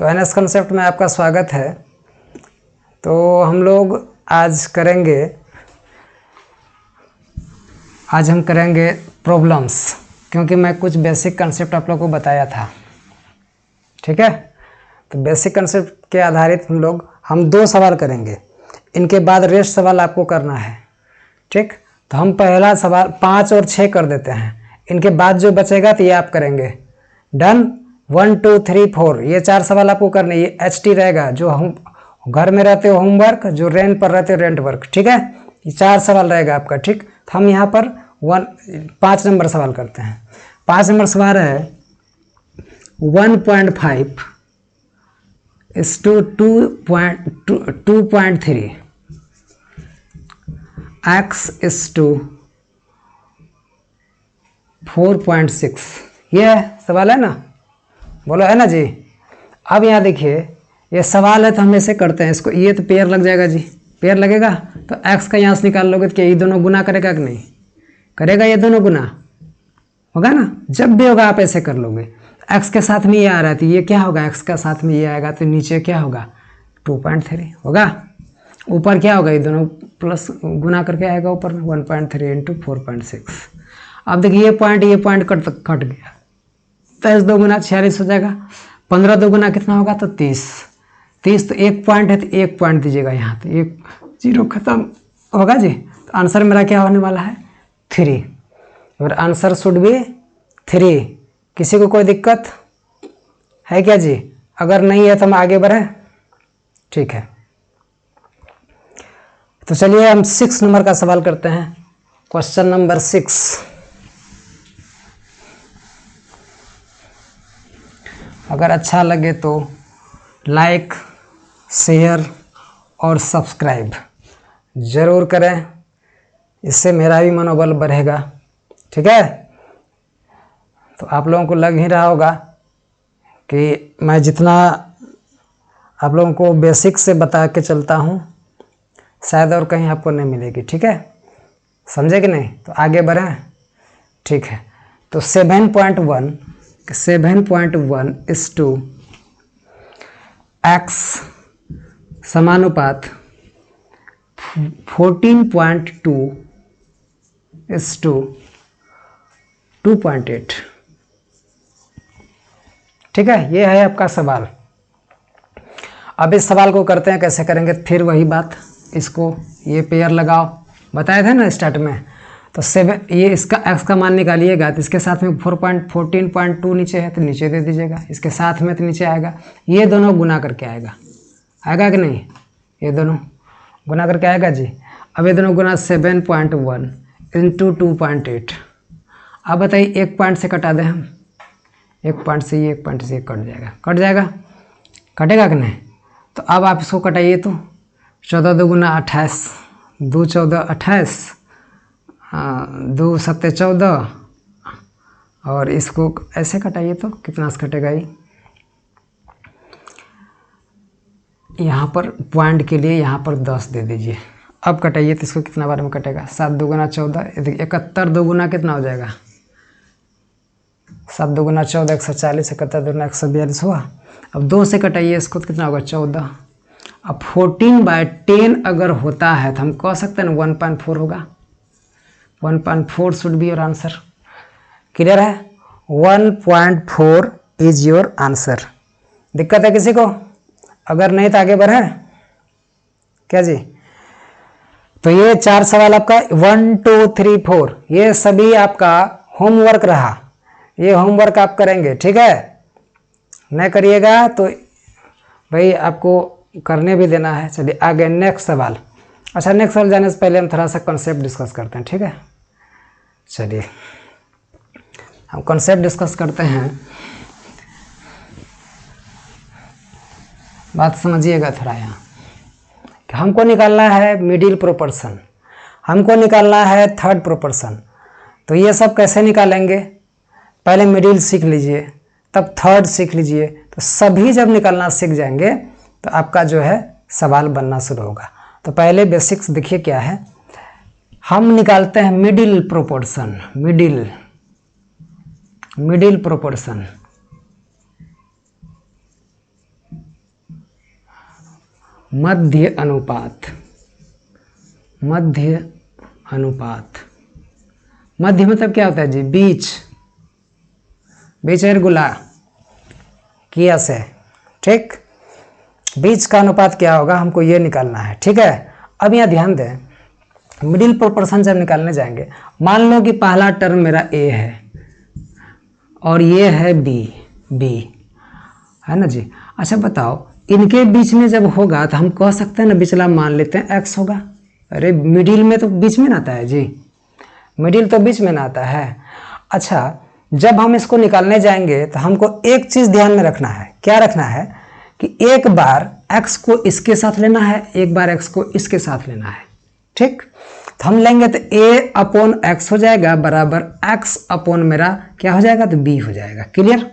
तो NS concept में आपका स्वागत है। तो हम लोग आज हम करेंगे प्रॉब्लम्स, क्योंकि मैं कुछ बेसिक कंसेप्ट आप लोगों को बताया था। ठीक है, तो बेसिक कंसेप्ट के आधारित हम 2 सवाल करेंगे। इनके बाद रेस्ट सवाल आपको करना है। ठीक, तो हम पहला सवाल 5 और 6 कर देते हैं। इनके बाद जो बचेगा तो ये आप करेंगे। डन। 1 2 3 4 ये 4 सवाल आपको करने। ये HT रहेगा, जो हम घर में रहते हो होमवर्क, जो रेंट पर रहते हो रेंट वर्क। ठीक है, ये 4 सवाल रहेगा आपका। ठीक, तो हम यहाँ पर 5 नंबर सवाल करते हैं। 5 नंबर सवाल है 1.5 is to 2.3 x is to 4.6। ये सवाल है ना, बोलो है ना जी। अब यहाँ देखिए, ये सवाल है तो हम ऐसे करते हैं इसको। ये तो पेयर लग जाएगा जी, पेयर लगेगा तो x का यहाँ से निकाल लोगे तो क्या ये दोनों गुना करेगा कि नहीं करेगा? ये दोनों गुना होगा ना। जब भी होगा आप ऐसे कर लोगे। x के साथ में ये आ रहा है तो ये क्या होगा? x का साथ में ये आएगा तो नीचे क्या होगा? 2.3 होगा। ऊपर क्या होगा? ये दोनों प्लस गुना करके आएगा ऊपर में 1.3 इंटू 4.6। अब देखिए ये पॉइंट कट गया। 23 2 गुना 46 हो जाएगा। 15 2 गुना कितना होगा? तो 30। तो 1 पॉइंट है तो 1 पॉइंट दीजिएगा यहाँ, तो 1 0 खत्म होगा जी। तो आंसर मेरा क्या होने वाला है? 3। और आंसर शुड बी 3। किसी को कोई दिक्कत है क्या जी? अगर नहीं है तो हम आगे बढ़ें। ठीक है, तो चलिए हम 6 नंबर का सवाल करते हैं। Question number 6। अगर अच्छा लगे तो लाइक, शेयर और सब्सक्राइब ज़रूर करें, इससे मेरा भी मनोबल बढ़ेगा। ठीक है, तो आप लोगों को लग ही रहा होगा कि मैं जितना आप लोगों को बेसिक से बता के चलता हूँ शायद और कहीं आपको नहीं मिलेगी। ठीक है, समझे कि नहीं? तो आगे बढ़ें। ठीक है, तो 7.1 is to x समानुपात 14.2 is to 2.8। ठीक है, ये है आपका सवाल। अब इस सवाल को करते हैं, कैसे करेंगे? फिर वही बात, इसको ये पेयर लगाओ, बताए थे ना स्टार्ट में। तो 7 ये इसका x का मान निकालिएगा तो इसके साथ में 14.2 नीचे है तो नीचे दे दीजिएगा। इसके साथ में तो नीचे आएगा, ये दोनों गुना करके आएगा कि नहीं? ये दोनों गुना करके आएगा जी। अब ये दोनों गुना 7.1 इंटू 2.8। अब बताइए 1 पॉइंट से कटा दें हम। 1 पॉइंट से ये 1 पॉइंट से कट जाएगा कटेगा कि नहीं? तो अब आप इसको कटाइए तो 14 2 गुना 28, 2 14 28, 2 7 14, और इसको ऐसे कटाइए तो कितना से कटेगा? ये यहाँ पर पॉइंट के लिए यहाँ पर 10 दे दीजिए। अब कटाइए तो इसको कितना बार में कटेगा? 7 2 गुना 14, 71 2 गुना कितना हो जाएगा? 7 2 गुना 14 140, 71 2 गुना 142 हुआ। अब 2 से कटाइए इसको तो कितना होगा? 14। अब 14/10 अगर होता है तो हम कह सकते हैं ना 1.4 होगा। 1.4 should be your answer. Clear है? 1.4 इज योर आंसर। दिक्कत है किसी को? अगर नहीं तो आगे बढ़े क्या जी? तो ये 4 सवाल आपका 1 2 3 4 ये सभी आपका होमवर्क रहा। ये होमवर्क आप करेंगे। ठीक है, नहीं करिएगा तो भाई आपको करने भी देना है। चलिए आगे नेक्स्ट सवाल। अच्छा, नेक्स्ट सवाल जाने से पहले हम थोड़ा सा कॉन्सेप्ट डिस्कस करते हैं। ठीक है, चलिए हम कॉन्सेप्ट डिस्कस करते हैं। बात समझिएगा थोड़ा यहाँ कि हमको निकालना है मिडिल प्रोपोर्शन, हमको निकालना है थर्ड प्रोपोर्शन। तो ये सब कैसे निकालेंगे? पहले मिडिल सीख लीजिए, तब थर्ड सीख लीजिए। तो सभी जब निकालना सीख जाएंगे तो आपका जो है सवाल बनना शुरू होगा। तो पहले बेसिक्स देखिए क्या है। हम निकालते हैं मिडिल प्रोपोर्शन। मिडिल प्रोपोर्शन मध्य अनुपात, मध्य अनुपात। मध्य मतलब क्या होता है जी? बीच, बीच और गुला किया से, ठीक। बीच का अनुपात क्या होगा हमको ये निकालना है, ठीक है। अब यहाँ ध्यान दें, मिडिल प्रोपोर्शन जब निकालने जाएंगे, मान लो कि पहला टर्म मेरा ए है और ये है बी, बी है ना जी। अच्छा बताओ, इनके बीच में जब होगा तो हम कह सकते हैं ना, बिचला मान लेते हैं एक्स होगा। अरे मिडिल में तो बीच में ना आता है जी, मिडिल तो बीच में ना आता है। अच्छा, जब हम इसको निकालने जाएंगे तो हमको एक चीज़ ध्यान में रखना है। क्या रखना है कि एक बार x को इसके साथ लेना है, एक बार x को इसके साथ लेना है, ठीक। तो हम लेंगे तो a अपॉन एक्स हो जाएगा बराबर x अपॉन मेरा क्या हो जाएगा? तो b हो जाएगा। Clear?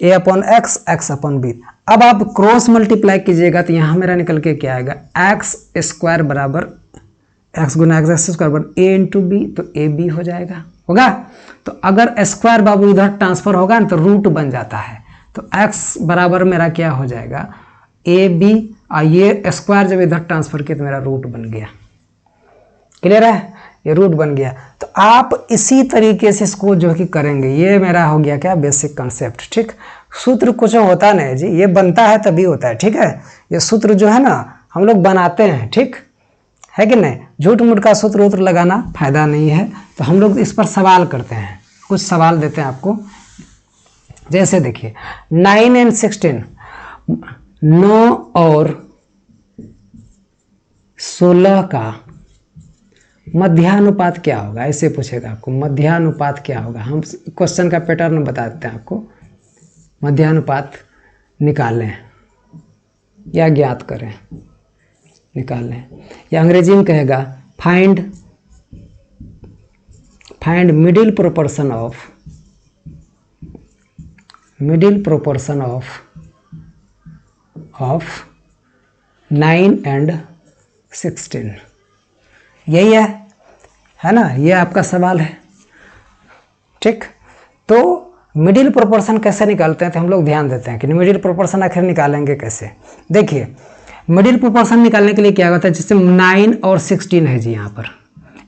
a upon x, x upon b। अब आप क्रॉस मल्टीप्लाई कीजिएगा तो यहाँ मेरा निकल के क्या आएगा? एक्स स्क्वायर बराबर एक्स गुना एक्स स्क्वायर बराबर a इंटू बी, तो ए बी हो जाएगा, होगा। तो अगर स्क्वायर बाबू इधर ट्रांसफर होगा ना तो रूट बन जाता है, तो x बराबर मेरा क्या हो जाएगा? ए बी, और ये स्क्वायर जब इधर ट्रांसफर किया तो मेरा रूट बन गया। क्लियर है? ये रूट बन गया। तो आप इसी तरीके से इसको जो कि करेंगे, ये मेरा हो गया क्या? बेसिक कॉन्सेप्ट, ठीक। सूत्र कुछ होता नहीं जी, ये बनता है तभी होता है, ठीक है। ये सूत्र जो है ना हम लोग बनाते हैं, ठीक है कि नहीं। झूठ मूठ का सूत्र वूत्र लगाना फायदा नहीं है। तो हम लोग इस पर सवाल करते हैं, कुछ सवाल देते हैं आपको। जैसे देखिए 9 एंड 16, 9 और 16 का मध्यानुपात क्या होगा, ऐसे पूछेगा आपको। मध्यानुपात क्या होगा? हम क्वेश्चन का पैटर्न बता देते हैं आपको। मध्यानुपात निकालें या ज्ञात करें, निकालें, या अंग्रेजी में कहेगा find middle proportion of, middle proportion of 9 and 16। यही है ना, ये आपका सवाल है, ठीक। तो मिडिल प्रोपोर्शन कैसे निकालते हैं तो हम लोग ध्यान देते हैं कि मिडिल प्रोपोर्शन आखिर निकालेंगे कैसे। देखिए मिडिल प्रोपोर्शन निकालने के लिए क्या होता है, जैसे 9 और 16 है जी, यहाँ पर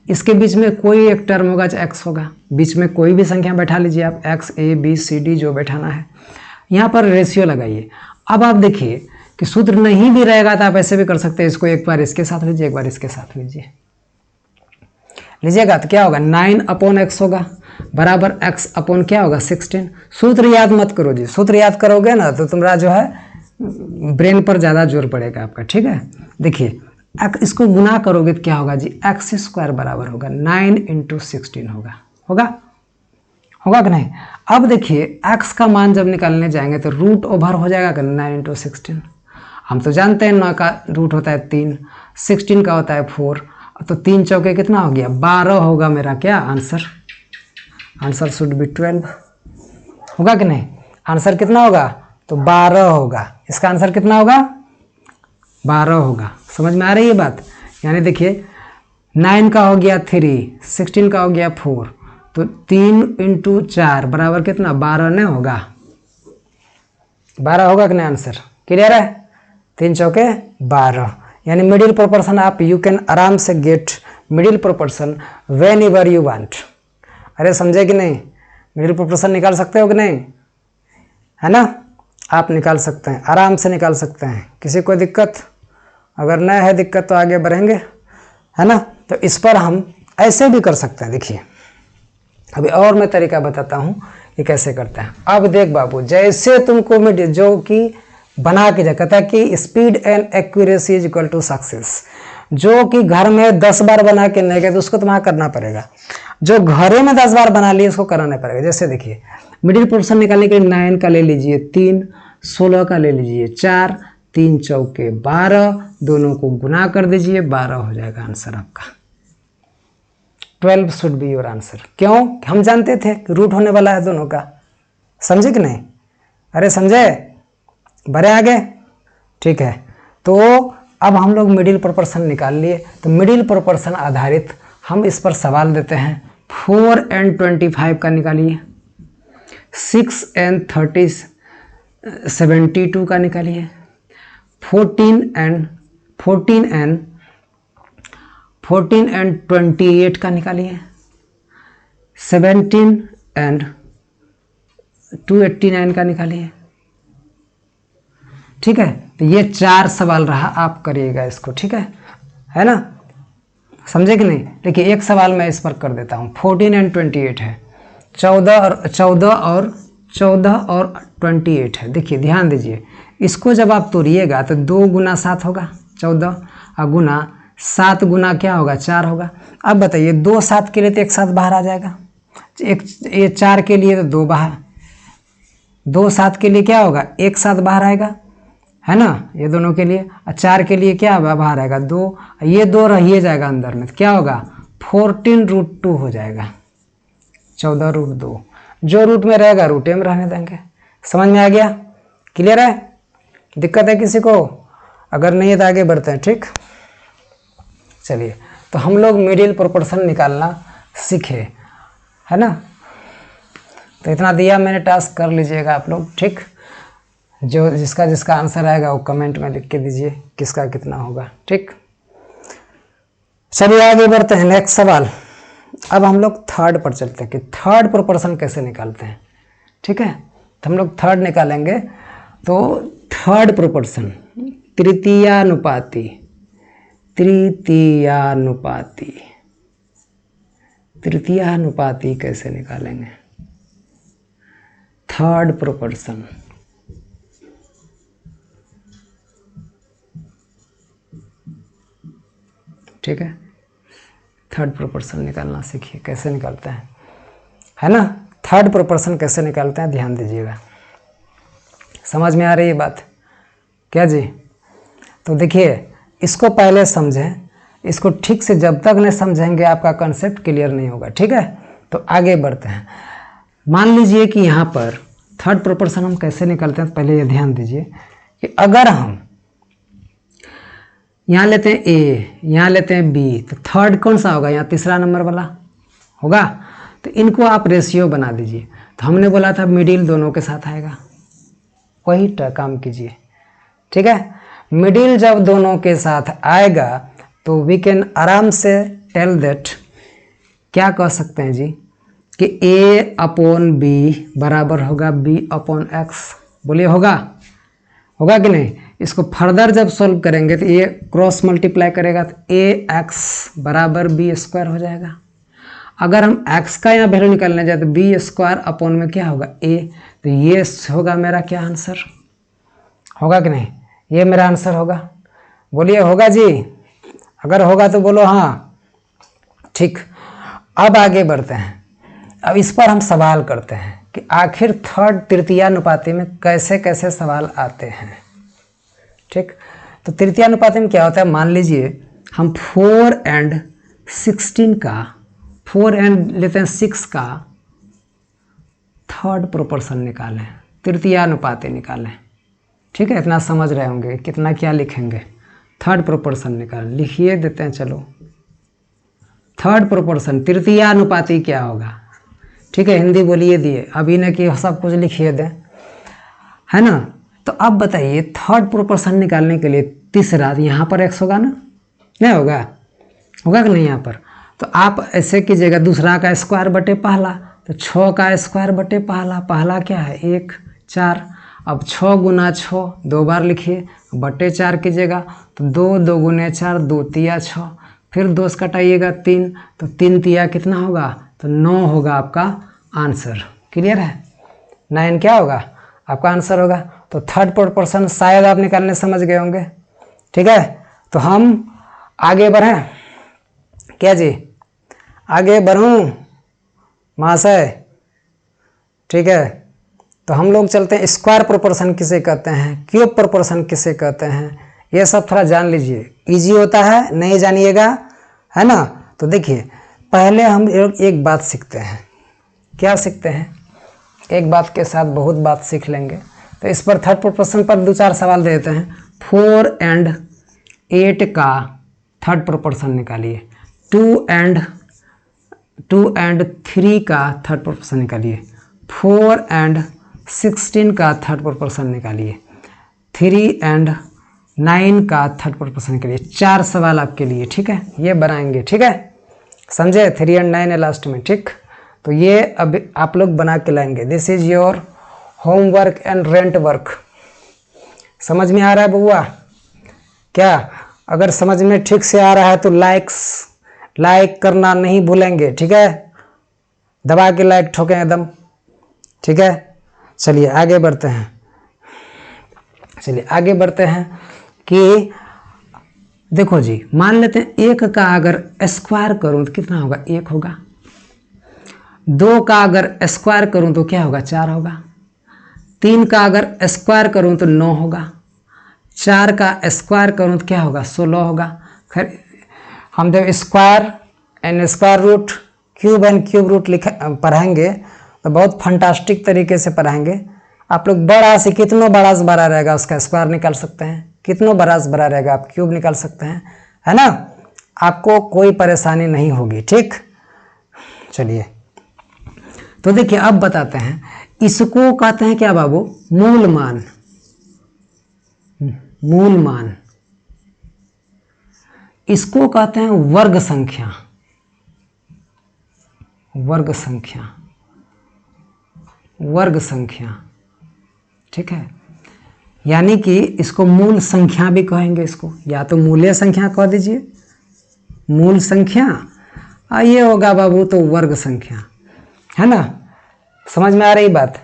इसके बीच में कोई एक टर्म होगा चाहे x होगा, बीच में कोई भी संख्या बैठा लीजिए आप, x a b c d जो बैठाना है। यहाँ पर रेशियो लगाइए। अब आप देखिए कि सूत्र नहीं भी रहेगा तो आप ऐसे भी कर सकते हैं, इसको एक बार इसके साथ लीजिए, एक बार इसके साथ लीजिएगा तो क्या होगा? 9 अपॉन एक्स होगा बराबर x अपॉन क्या होगा? 16। सूत्र याद मत करो जी, सूत्र याद करोगे ना तो तुम्हारा जो है ब्रेन पर ज़्यादा जोर पड़ेगा आपका, ठीक है। देखिए इसको गुना करोगे तो क्या होगा जी? एक्स स्क्वायर बराबर होगा 9 इंटू 16 होगा कि नहीं। अब देखिए x का मान जब निकालने जाएंगे तो रूट ओवर हो जाएगा 9 इंटू 16। हम तो जानते हैं 9 का रूट होता है 3, 16 का होता है 4, तो 3 चौके कितना हो गया? 12 होगा मेरा क्या आंसर शुड बी 12, होगा कि नहीं। आंसर कितना होगा? तो 12 होगा। इसका आंसर कितना होगा? 12 होगा। समझ में आ रही है बात? यानी देखिए 9 का हो गया 3, 16 का हो गया 4, तो 3 इंटू 4 बराबर कितना? 12 नहीं होगा? 12 होगा कि नहीं आंसर? क्लियर है? 3 चौके 12। यानी मिडिल प्रोपोर्शन आप यू कैन आराम से get middle proportion whenever you want. अरे समझे कि नहीं? मिडिल प्रोपोर्शन निकाल सकते हो कि नहीं, है ना। आप निकाल सकते हैं, आराम से निकाल सकते हैं, किसी को दिक्कत? अगर नहीं है दिक्कत तो आगे बढ़ेंगे, है ना। तो इस पर हम ऐसे भी कर सकते हैं। देखिए अभी और मैं तरीका बताता हूँ कि कैसे करते हैं। अब देख बाबू, जैसे तुमको मैं जो कि बना के कहता है कि speed and accuracy is equal to success, जो कि घर में 10 बार बना के नहीं गए तो उसको तुम्हारा करना पड़ेगा। जो घरे में 10 बार बना लिए उसको कराना पड़ेगा। जैसे देखिए मिडिल पोर्शन निकालने के लिए 9 का ले लीजिए 3, 16 का ले लीजिए 4, 3 चौके 12, दोनों को गुना कर दीजिए, 12 हो जाएगा आंसर आपका। 12 शुड बी योर आंसर। क्यों? हम जानते थे कि रूट होने वाला है दोनों का। समझे कि नहीं? अरे समझे? बढ़े आगे? ठीक है। तो अब हम लोग मिडिल प्रोपोर्शन निकाल लिए। तो मिडिल प्रोपोर्शन आधारित हम इस पर सवाल देते हैं। 4 and 25 का निकालिए, 6 and 72 का निकालिए, 14 एंड 28 का निकालिए, 17 एंड 289 का निकालिए। ठीक है, तो ये 4 सवाल रहा, आप करिएगा इसको। ठीक है ना, समझे कि नहीं? देखिए एक सवाल मैं इस पर कर देता हूँ। 14 एंड 28 है, 14 और 28 है। देखिए ध्यान दीजिए, इसको जब आप तोड़िएगा तो 2 गुना 7 होगा 14, और गुना 7 गुना क्या होगा 4 होगा। अब बताइए 2 7 के लिए तो एक साथ बाहर आ जाएगा, ये 4 के लिए तो 2 बाहर, 2 7 के लिए क्या होगा एक साथ बाहर आएगा, है ना, ये दोनों के लिए। और 4 के लिए क्या बाहर आएगा 2, ये 2 रहिए जाएगा अंदर में, तो क्या होगा 14√2 हो जाएगा, 14√2। जो रूट में रहेगा रूट में रहने देंगे। समझ में आ गया? क्लियर है? दिक्कत है किसी को? अगर नहीं है तो आगे बढ़ते हैं। ठीक, चलिए, तो हम लोग मिडिल प्रोपोर्शन निकालना सीखे, है ना। तो इतना दिया मैंने, टास्क कर लीजिएगा आप लोग। ठीक, जो जिसका आंसर आएगा वो कमेंट में लिख के दीजिए किसका कितना होगा। ठीक, चलिए आगे बढ़ते हैं। नेक्स्ट सवाल, अब हम लोग थर्ड पर चलते हैं कि थर्ड प्रोपोर्शन कैसे निकालते हैं। ठीक है, तो हम लोग थर्ड निकालेंगे। तो थर्ड प्रोपोर्शन तृतीयानुपाती कैसे निकालेंगे? थर्ड प्रोपोर्शन, ठीक है, थर्ड प्रोपोर्शन निकालना सीखिए, कैसे निकालते हैं, है ना। थर्ड प्रोपोर्शन कैसे निकालते हैं, ध्यान दीजिएगा। समझ में आ रही है बात क्या जी? तो देखिए, इसको पहले समझें, इसको ठीक से जब तक नहीं समझेंगे आपका कॉन्सेप्ट क्लियर नहीं होगा। ठीक है, तो आगे बढ़ते हैं। मान लीजिए कि यहाँ पर थर्ड प्रोपोर्शन हम कैसे निकालते हैं, पहले ये ध्यान दीजिए कि अगर हम यहाँ लेते हैं ए, यहाँ लेते हैं बी, तो थर्ड कौन सा होगा? यहाँ तीसरा नंबर वाला होगा। तो इनको आप रेशियो बना दीजिए। तो हमने बोला था मिडिल दोनों के साथ आएगा, वही काम कीजिए। ठीक है, मिडिल जब दोनों के साथ आएगा तो वी कैन आराम से टेल दैट, क्या कह सकते हैं जी, कि a अपॉन बी बराबर होगा b अपॉन एक्स। बोलिए होगा कि नहीं? इसको फर्दर जब सॉल्व करेंगे तो ये क्रॉस मल्टीप्लाई करेगा तो ax बराबर b स्क्वायर हो जाएगा। अगर हम x का यहाँ वैल्यू निकालने जाए तो b स्क्वायर अपॉन में क्या होगा a, तो ये होगा मेरा क्या आंसर, होगा कि नहीं? ये मेरा आंसर होगा। बोलिए होगा जी? अगर होगा तो बोलो हाँ। ठीक, अब आगे बढ़ते हैं। अब इस पर हम सवाल करते हैं कि आखिर थर्ड तृतीयानुपाती में कैसे कैसे सवाल आते हैं। ठीक, तो तृतीयानुपाती में क्या होता है, मान लीजिए हम 4 एंड 16 का, 4 एंड लेते हैं 6 का थर्ड प्रोपोर्शन निकालें, तृतीयानुपाती निकालें। ठीक है, इतना समझ रहे होंगे, कितना क्या लिखेंगे, थर्ड प्रोपोर्शन निकाल लिखिए देते हैं। चलो, थर्ड प्रोपोर्शन तृतीयानुपाती क्या होगा? ठीक है, हिंदी बोलिए दिए, अभी न कि सब कुछ लिखिए दें, है ना। तो अब बताइए थर्ड प्रोपोर्शन निकालने के लिए तीसरा, यहाँ पर x होगा ना, नहीं होगा? होगा कि नहीं यहाँ पर? तो आप ऐसे कीजिएगा, दूसरा का स्क्वायर बटे पहला, तो 6 का स्क्वायर बटे पहला, पहला क्या है 1 4। अब 6 गुना 6 2 बार लिखिए, बटे 4 कीजिएगा तो 2 2 गुने 4 2 तिया 6, फिर 2 से कटाइएगा 3, तो 3 तिया कितना होगा, तो 9 होगा आपका आंसर। क्लियर है? 9 क्या होगा आपका आंसर होगा। तो थर्ड प्रोपोर्शन शायद आप निकालने समझ गए होंगे। ठीक है, तो हम आगे बढ़ें क्या जी? आगे बढ़ूं महाशय? ठीक है, तो हम लोग चलते हैं स्क्वायर प्रोपोर्शन किसे कहते हैं, क्यूब प्रोपोर्शन किसे कहते हैं, ये सब थोड़ा जान लीजिए। इजी होता है, नहीं जानिएगा, है ना। तो देखिए पहले हम एक बात सीखते हैं। क्या सीखते हैं? एक बात के साथ बहुत बात सीख लेंगे। तो इस पर थर्ड प्रोपोर्शन पर 2-4 सवाल दे देते हैं। 4 एंड 8 का थर्ड प्रोपोर्शन निकालिए, 2 एंड 3 का थर्ड प्रोपोर्शन निकालिए, 4 एंड 16 का थर्ड प्रोपोर्शन निकालिए, 3 एंड 9 का थर्ड प्रोपोर्शन के लिए 4 सवाल आपके लिए, ठीक है, ये बनाएंगे, ठीक है, समझे, 3 और 9 है लास्ट में, ठीक। तो ये अब आप लोग बना के लाएंगे। This is your homework and rent work. समझ में आ रहा है बउआ? क्या अगर समझ में ठीक से आ रहा है तो लाइक करना नहीं भूलेंगे, ठीक है, दबा के लाइक ठोकें एकदम, ठीक है। चलिए आगे बढ़ते हैं, कि देखो जी, मान लेते हैं 1 का अगर स्क्वायर करूं तो कितना होगा, 1 होगा। 2 का अगर स्क्वायर करूं तो क्या होगा, 4 होगा। 3 का अगर स्क्वायर करूं तो 9 होगा। 4 का स्क्वायर करूं तो क्या होगा, 16 होगा। खैर हम जब square and square root, cube and cube root पढ़ाएंगे तो बहुत फंटास्टिक तरीके से पढ़ाएंगे। आप लोग बड़ा से कितनों बड़ा से बड़ा रहेगा उसका स्क्वायर निकाल सकते हैं, कितनों बड़ा से बड़ा रहेगा आप क्यूब निकाल सकते हैं, है ना, आपको कोई परेशानी नहीं होगी, ठीक। चलिए तो देखिए अब बताते हैं, इसको कहते हैं क्या बाबू, मूल मान। इसको कहते हैं वर्ग संख्या, ठीक है। यानी कि इसको मूल संख्या भी कहेंगे, इसको या तो मूल्य संख्या कह दीजिए, मूल संख्या, ये होगा बाबू तो वर्ग संख्या, है ना। समझ में आ रही बात?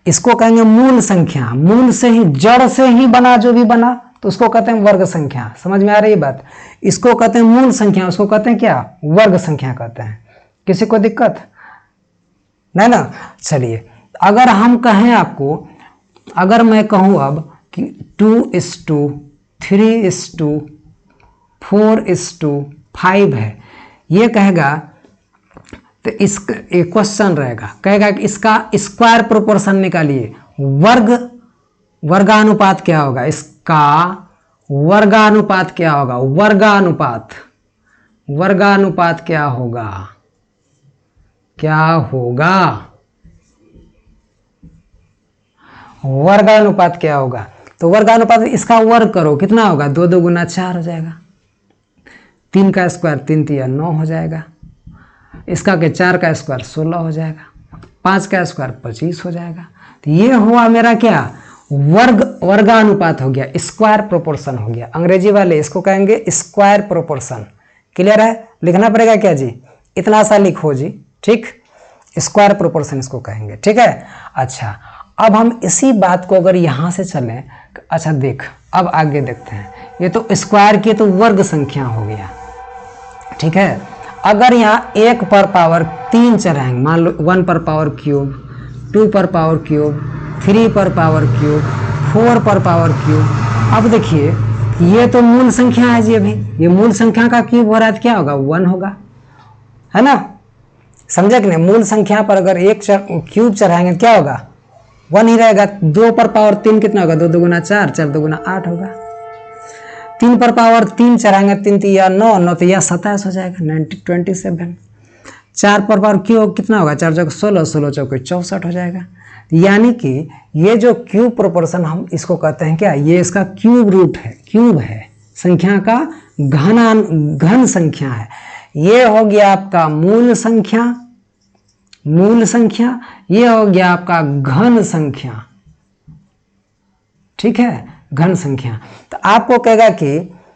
इसको कहेंगे मूल संख्या, मूल से ही, जड़ से ही बना जो भी बना तो उसको कहते हैं वर्ग संख्या। समझ में आ रही बात? इसको कहते हैं मूल संख्या, उसको कहते हैं क्या, वर्ग संख्या कहते हैं। किसी को दिक्कत नहीं ना? चलिए अगर हम कहें आपको, अगर मैं कहूँ अब कि 2:3:4:5 है, ये कहेगा तो इस क्वेश्चन रहेगा, कहेगा कि इसका स्क्वायर प्रोपोर्शन निकालिए, वर्गानुपात क्या होगा, इसका वर्गानुपात क्या होगा, वर्गानुपात क्या होगा, वर्गानुपात क्या होगा। तो वर्गानुपात इसका वर्ग करो, कितना होगा, 2 2 गुना 4 हो जाएगा। 3 का स्क्वायर 3 3 9 हो जाएगा। इसका के 4 का स्क्वायर 16 हो जाएगा। 5 का स्क्वायर 25 हो जाएगा। तो ये हुआ मेरा क्या, वर्गानुपात हो गया, स्क्वायर प्रोपोर्शन हो गया। अंग्रेजी वाले इसको कहेंगे स्क्वायर प्रोपोर्शन। क्लियर है? लिखना पड़ेगा क्या जी, इतना सा लिखो जी, ठीक, स्क्वायर प्रोपोर्शन इसको कहेंगे, ठीक है। अच्छा अब हम इसी बात को अगर यहाँ से चलें, अच्छा देख अब आगे देखते हैं, ये तो स्क्वायर की तो वर्ग संख्या हो गया, ठीक है। अगर यहाँ 1 पर पावर 3 चढ़ाएंगे, मान लो 1 पर पावर क्यूब, 2 पर पावर क्यूब, 3 पर पावर क्यूब, 4 पर पावर क्यूब। अब देखिए ये तो मूल संख्या है जी, अभी ये मूल संख्या का क्यूब हो रहा है तो क्या होगा, 1 होगा, है ना, समझे कि नहीं। मूल संख्या पर अगर 1 क्यूब चढ़ाएंगे तो क्या होगा, 1 ही रहेगा। 2 पर पावर 3 कितना होगा, 2 2 गुना 4, 4 2 गुना 8 होगा। 3 पर पावर 3 चढ़ाएंगे, 3 3 या 9, 9 तो या 27 हो जाएगा, 27। 4 पर पावर क्यूब कितना होगा, 4 चौक 16, 16 चौक 64 हो जाएगा। यानी कि ये जो क्यूब प्रोपोर्शन हम इसको कहते हैं क्या, ये इसका क्यूब रूट है, क्यूब है, संख्या का घन संख्या है। ये हो गया आपका मूल संख्या, ये हो गया आपका घन संख्या, ठीक है, घन संख्या। तो आपको कहेगा कि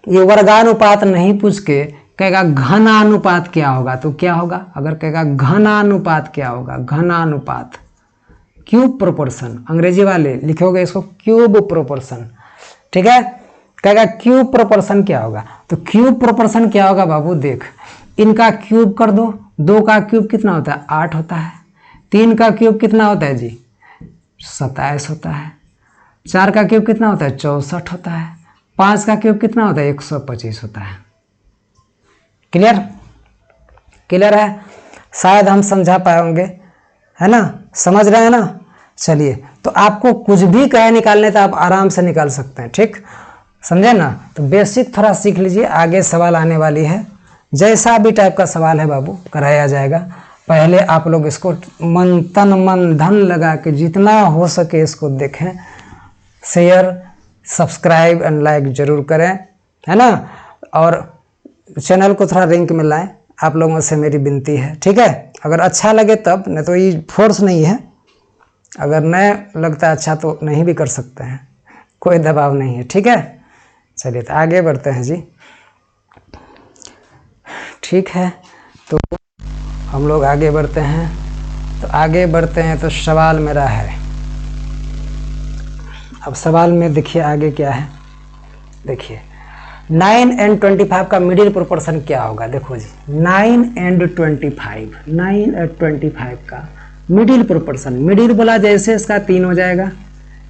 ये वर्गानुपात नहीं पूछ के कहेगा घनानुपात क्या होगा, तो क्या होगा, अगर कहेगा घनानुपात क्या होगा, घनानुपात, क्यूब प्रोपोर्शन, अंग्रेजी वाले लिखोगे इसको क्यूब प्रोपोर्शन, ठीक है। कहेगा क्यूब प्रोपोर्शन क्या होगा, तो क्यूब प्रोपोर्शन क्या होगा बाबू, देख इनका क्यूब कर दो। 2 का क्यूब कितना होता है, 8 होता है। 3 का क्यूब कितना होता है जी, 27 होता है। 4 का क्यूब कितना होता है, 64 होता है। 5 का क्यूब कितना होता है, 125 होता है। क्लियर है? शायद हम समझा पाए होंगे, है ना, समझ रहे हैं ना। चलिए तो आपको कुछ भी कहे निकालने तो आप आराम से निकाल सकते हैं, ठीक, समझे ना। तो बेसिक थोड़ा सीख लीजिए, आगे सवाल आने वाली है, जैसा भी टाइप का सवाल है बाबू कराया जाएगा। पहले आप लोग इसको तन मन धन लगा के जितना हो सके इसको देखें, शेयर सब्सक्राइब एंड लाइक जरूर करें, है ना, और चैनल को थोड़ा रैंक में लाएं, आप लोगों से मेरी विनती है, ठीक है। अगर अच्छा लगे तब, नहीं तो ये फोर्स नहीं है, अगर नहीं लगता अच्छा तो नहीं भी कर सकते हैं, कोई दबाव नहीं है, ठीक है। चलिए तो आगे बढ़ते हैं जी, ठीक है। तो हम लोग आगे बढ़ते हैं, तो आगे बढ़ते हैं तो सवाल मेरा है, अब सवाल में देखिए आगे क्या है। देखिए 9 and 25 का मिडिल प्रोपोर्शन क्या होगा। देखो जी 9 and 25, 9 and 25 का मिडिल प्रोपोर्शन, मिडिल बोला जैसे इसका 3 हो जाएगा,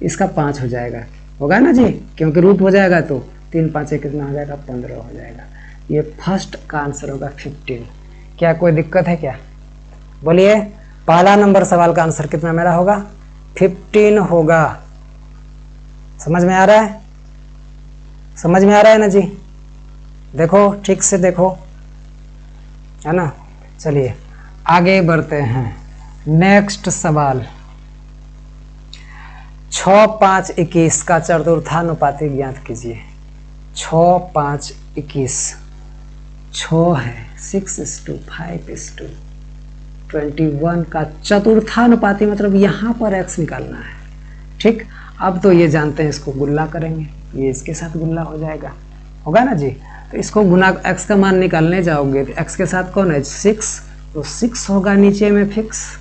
इसका 5 हो जाएगा, होगा ना जी, क्योंकि रूट हो जाएगा तो 3 5 कितना हो जाएगा, 15 हो जाएगा। ये फर्स्ट का आंसर होगा 15। क्या कोई दिक्कत है क्या, बोलिए। पहला नंबर सवाल का आंसर कितना मेरा होगा, 15 होगा। समझ में आ रहा है, समझ में आ रहा है ना जी, देखो ठीक से देखो, है ना। चलिए आगे बढ़ते हैं, नेक्स्ट सवाल 6 5 21 का चतुर्थानुपाती ज्ञात कीजिए। 6 5 21, 6 है 6:5:21 का चतुर्थानुपाती, मतलब यहाँ पर x निकालना है, ठीक। अब तो ये जानते हैं, इसको गुल्ला करेंगे, ये इसके साथ गुल्ला हो जाएगा, होगा ना जी। तो इसको गुना x का मान निकालने जाओगे तो x के साथ कौन है, 6, तो 6 होगा नीचे में फिक्स।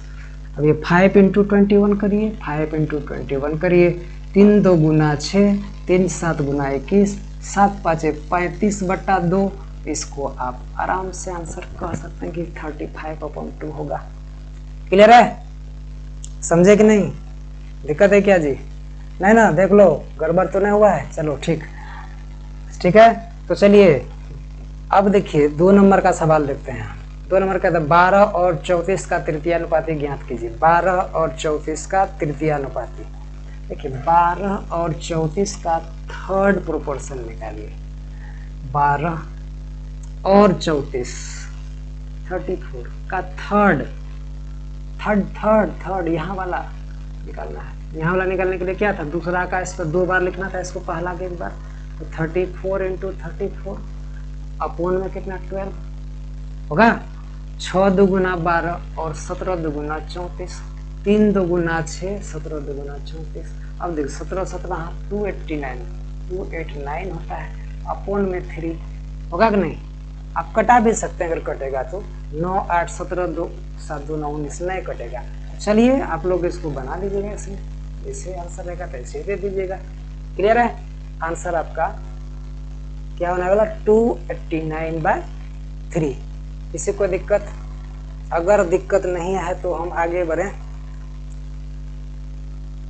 अब ये 5 × 21 करिए, 5 × 21 करिए, 3 2 गुना 6, 3 7 गुना 21, 7 5 35/2। इसको आप आराम से आंसर कह सकते हैं कि 35/2 होगा। क्लियर है, समझे कि नहीं, दिक्कत है क्या जी, नहीं ना, देख लो गड़बड़ तो नहीं हुआ है, चलो ठीक, ठीक है। तो चलिए अब देखिए 2 नंबर का सवाल देखते हैं। 2 नंबर का था 12 और 34 का तृतीयानुपाती ज्ञात कीजिए। 12 और 34 का तृतीयानुपाती, देखिए 12 और 34 का थर्ड प्रोपोर्शन निकालिए। 12 और 34, 34 का थर्ड यहाँ वाला निकालना है। यहाँ वाला निकालने के लिए क्या था, दूसरा का इस पर 2 बार लिखना था, इसको पहला के एक बार, तो 34 × 34 अपोन में कितना 12 होगा। 6 2 गुना 12 और 17 2 गुना 34, 3 2 गुना 6, 17 2 गुना 34। अब देख 17 17 289 होता है, अपोन में 3 होगा कि नहीं। आप कटा भी सकते हैं, अगर कटेगा तो 9 8 17 2 7 2 9 19 नहीं कटेगा। चलिए आप लोग इसको बना दीजिएगा, इसमें जैसे आंसर रहेगा तो ऐसे दे दीजिएगा। क्लियर है, आंसर आपका क्या होने वाला 289/3। किसी को दिक्कत, अगर दिक्कत नहीं है तो हम आगे बढ़े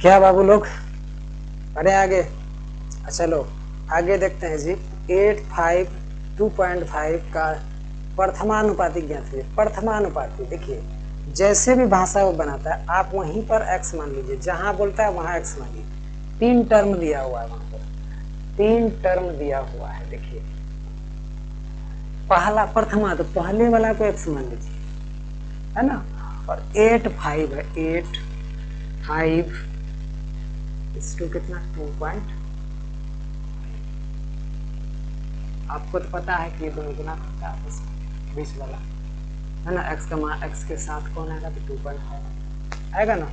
क्या बाबू लोग, बढ़े आगे। चलो आगे देखते हैं जी 2.5 का प्रथमानुपाती ज्ञात कीजिए। प्रथमानुपाती देखिए जैसे भी भाषा वो बनाता है, आप वहीं पर x मान लीजिए, जहां बोलता है वहां x मानिए। 3 टर्म दिया हुआ है, वहां पर 3 टर्म दिया हुआ है। देखिए पहला प्रथमा, तो पहले वाला को x मान लीजिए, है ना। और 8 5 है, 8 5 इसको कितना 2. आपको तो पता है कि ये दोनों गुना करता है आपस में, बीच वाला, है ना। x का मान, x के साथ कौन आएगा, तो 2.5 आएगा ना।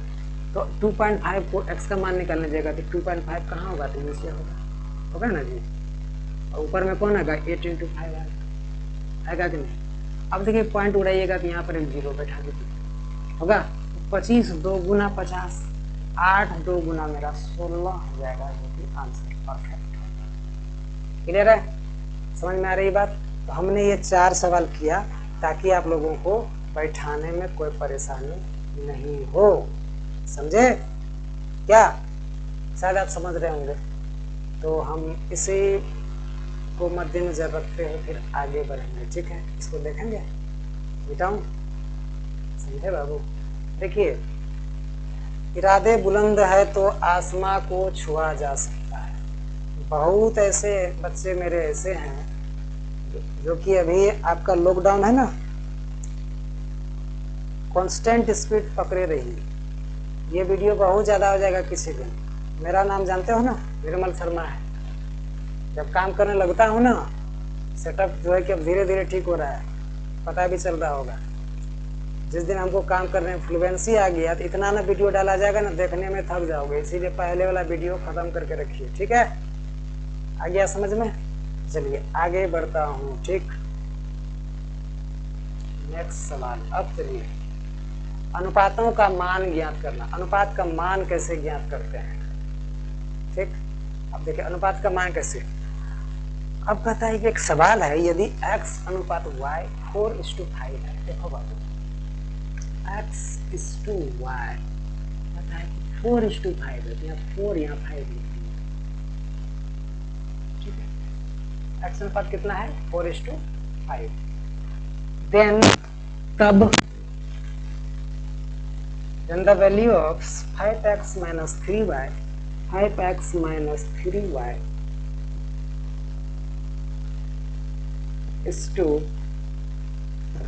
तो 2.5 को x का मान निकालने जाएगा तो 2.5 कहाँ होगा, तो नीचे होगा ना जी। और ऊपर में कौन आएगा, 8 × 5 आएगा कि नहीं। अब देखिए पॉइंट उड़ाइएगा तो यहाँ पर एक 0 बैठा दीजिए, होगा 25 2 गुना 50, 8 2 गुना मेरा 16 हो जाएगा, जो कि आंसर परफेक्ट है। क्लियर है, समझ में आ रही बात। तो हमने ये 4 सवाल किया ताकि आप लोगों को बैठाने में कोई परेशानी नहीं हो, समझे क्या, शायद आप समझ रहे होंगे। तो हम इसी को मद्देनजर रखते हुए फिर आगे बढ़ेंगे, ठीक है। इसको देखेंगे, मिटाऊं, समझे बाबू। देखिए इरादे बुलंद है तो आसमां को छुआ जा सकता है। बहुत ऐसे बच्चे मेरे ऐसे हैं जो कि अभी आपका लॉकडाउन है ना, कांस्टेंट स्पीड पकड़े रहिए। ये वीडियो बहुत ज़्यादा हो जाएगा किसी दिन। मेरा नाम जानते हो ना, निर्मल शर्मा है। जब काम करने लगता हूँ ना, सेटअप जो है कि अब धीरे धीरे ठीक हो रहा है, पता भी चल रहा होगा। जिस दिन हमको काम करने में फ्लुएंसी आ गया तो इतना ना वीडियो डाला जाएगा ना, देखने में थक जाओगे, इसीलिए पहले वाला वीडियो खत्म करके रखिए, ठीक है। आ गया समझ में? चलिए आगे बढ़ता हूँ, ठीक। नेक्स्ट सवाल। अब चलिए अनुपातों का मान ज्ञात करना। अनुपात का मान कैसे ज्ञात करते हैं, ठीक। अब देखिए अनुपात का मान कैसे। अब कहता है कि एक सवाल है, यदि x अनुपात y 4:5 है। देखो बाबू, x:y कहता है कि 4:5 है, यहाँ 4 यहाँ 5 लिखती है, ठीक है। x अनुपात कितना है? 4:5। देन तब the value of 5x minus 3y 5x minus 3y is to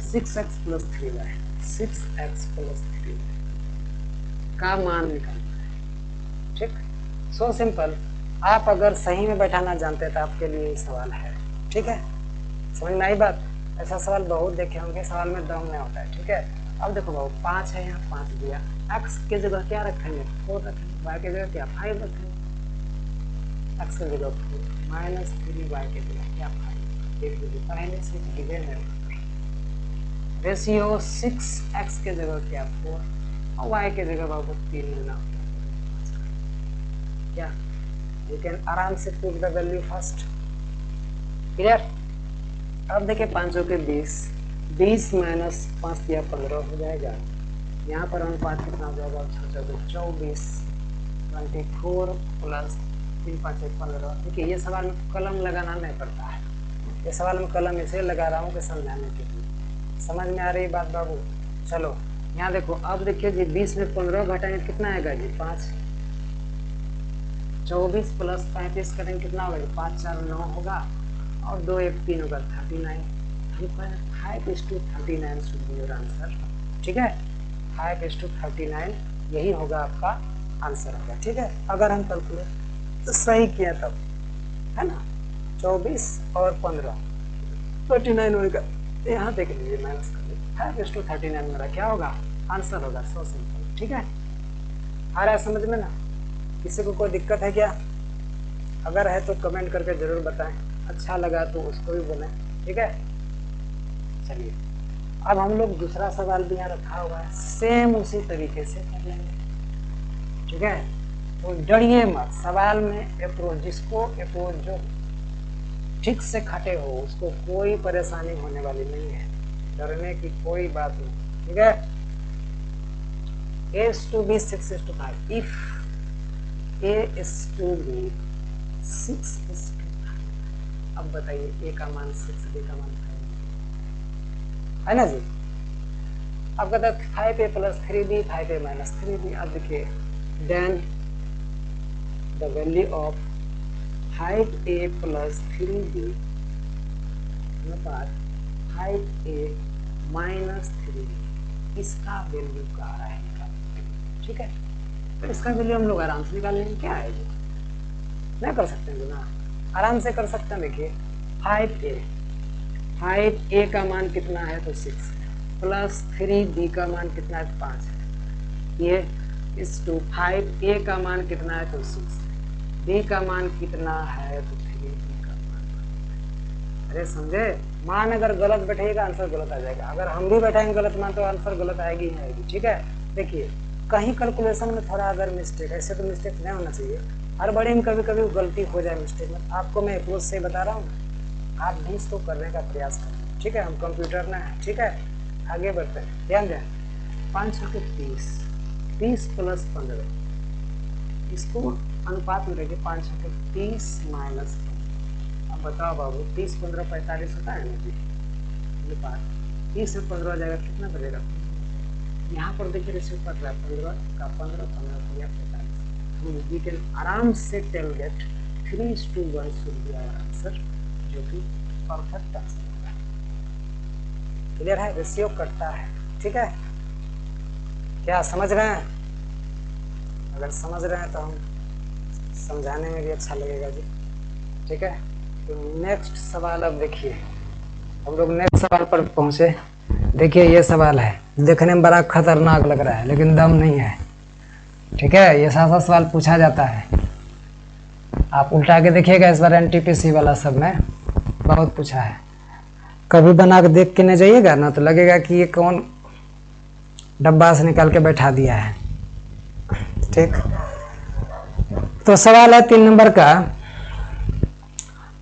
6x plus 3y 6x plus 3y का मान निकालना है, ठीक। So simple. आप अगर सही में बैठाना जानते हैं तो आपके लिए सवाल है, ठीक है। समझ में आई बात? ऐसा सवाल बहुत देखे होंगे, सवाल में दम नहीं होता है, ठीक है। अब देखो बाबू 5 है, यहाँ 5 दिया, x के जगह क्या रखेंगे? 4 रखेंगे, y के जगह क्या 5 रखेंगे, x के जगह 4 माइनस 3y के जगह क्या 5। देख लीजिए पहले से गिवन है रेशियो 6x के जगह क्या 4 और y के जगह बाबू 3 लेना क्या। यू कैन आराम से put the value first. Clear? अब देखिए 5 के 20 माइनस 5 दिया 15 हो जाएगा। यहाँ पर अनुपात कितना हो जाएगा? 24 24 प्लस 3 5 15। देखिए ये सवाल में कलम लगाना नहीं पड़ता है, ये सवाल में कलम इसलिए लगा रहा हूँ कि समझाने के लिए। समझ में आ रही बात बाबू? चलो यहाँ देखो, अब देखिए जी 20 में 15 घटाएंगे कितना आएगा जी 5। 24 प्लस 35 करेंगे कितना होगा जी 5 4 9 होगा और 2 1 3 होगा 39। 5:39 शुड बी योर आंसर, ठीक है। 5:39 यही होगा आपका आंसर होगा, ठीक है। अगर हम कैलकुलेट तो सही किया तब, है ना। 24 और 15 39 होगा। यहाँ देख लीजिए माइनस कर लीजिए, 5:39 मेरा क्या होगा? आंसर होगा। सो सिंपल, ठीक है। आ रहा है समझ में ना? किसी को कोई दिक्कत है क्या? अगर है तो कमेंट करके जरूर बताएं, अच्छा लगा तो उसको भी बोलें, ठीक है। चलिए अब हम लोग दूसरा सवाल भी यहाँ रखा हुआ है, सेम उसी तरीके से कर लेंगे, ठीक है। तो डरिए मत, सवाल में अप्रोच जिसको अप्रोच जो ठीक से खटे हो उसको कोई परेशानी होने वाली नहीं है, डरने की कोई बात नहीं, ठीक है। a is to b 6:5 if a is to b 6:5। अब बताइए a का मान 6 b का मान 5 है ना जी। अब कहता है 5a plus 3b 5a minus 3b। अब देखिए then the value of 5a plus 3b अनुपात 5a माइनस 3b, इसका वैल्यू क्या आ रहा है निकालने, ठीक है। तो इसका वैल्यू हम लोग आराम से निकाल लेंगे। क्या है ये नहीं कर सकते हैं ना, आराम से कर सकते हैं। देखिए 5a का मान कितना है तो 6 प्लस 3b का मान कितना है 5 है। ये इस टू 5a का मान कितना है तो 6, b का मान कितना है तो 3b का मान। अरे समझे, मान अगर गलत बैठेगा आंसर गलत आ जाएगा, अगर हम भी बैठाएंगे गलत मान तो आंसर गलत आएगी ही आएगी, ठीक है। देखिए कहीं कैलकुलेशन में थोड़ा अगर मिस्टेक, ऐसे तो मिस्टेक नहीं होना चाहिए, हर बड़े में कभी कभी गलती हो जाए मिस्टेक में। आपको मैं अप्रोच से बता रहा हूँ, आप भी इसको करने का प्रयास करें, ठीक है। हम कंप्यूटर ना है, ठीक है। आगे बढ़ते हैं, ध्यान दें। 5 के 30 प्लस 15, इसको अनुपात में रखिए 5 के 30 माइनस 15। अब बताओ बाबू 30 15 45 होता है ना जी अनुपात। 30 से 15 जाएगा कितना बचेगा? यहाँ पर देखिए रेशियो पड़ रहा है 15 का 15 15 45। वी कैन आराम से tell that 3:1 should be our answer, जो कि परफेक्ट आंसर होगा। क्लियर है? रेशियो कटता है, ठीक है। क्या समझ रहे हैं? अगर समझ रहे हैं तो हम समझाने में भी अच्छा लगेगा जी, ठीक है। नेक्स्ट सवाल अब देखिए, हम लोग नेक्स्ट सवाल पर पहुंचे। देखिए ये सवाल है, देखने में बड़ा खतरनाक लग रहा है लेकिन दम नहीं है। ठीक है, ये सा सवाल पूछा जाता है, आप उल्टा के देखिएगा। इस बार एनटीपीसी वाला सब में बहुत पूछा है। कभी बना के देख के नहीं जाइएगा ना तो लगेगा कि ये कौन डब्बा से निकाल के बैठा दिया है। ठीक, तो सवाल है 3 नंबर का।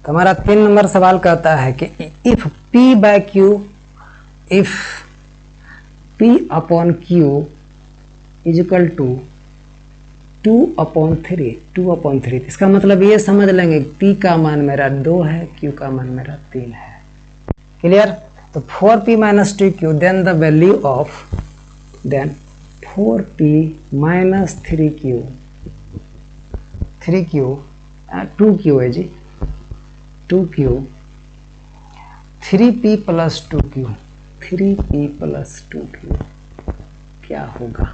तो हमारा 3 नंबर सवाल कहता है कि if P by Q, if P upon Q is equal to 2/3। इसका मतलब ये समझ लेंगे P का मान मेरा 2 है, Q का मान मेरा 3 है। क्लियर? तो 4P minus 2Q, then the value of, then 4P minus 3Q, 2Q है जी, 2Q, 3P plus 2Q, 3P plus 2Q क्या होगा?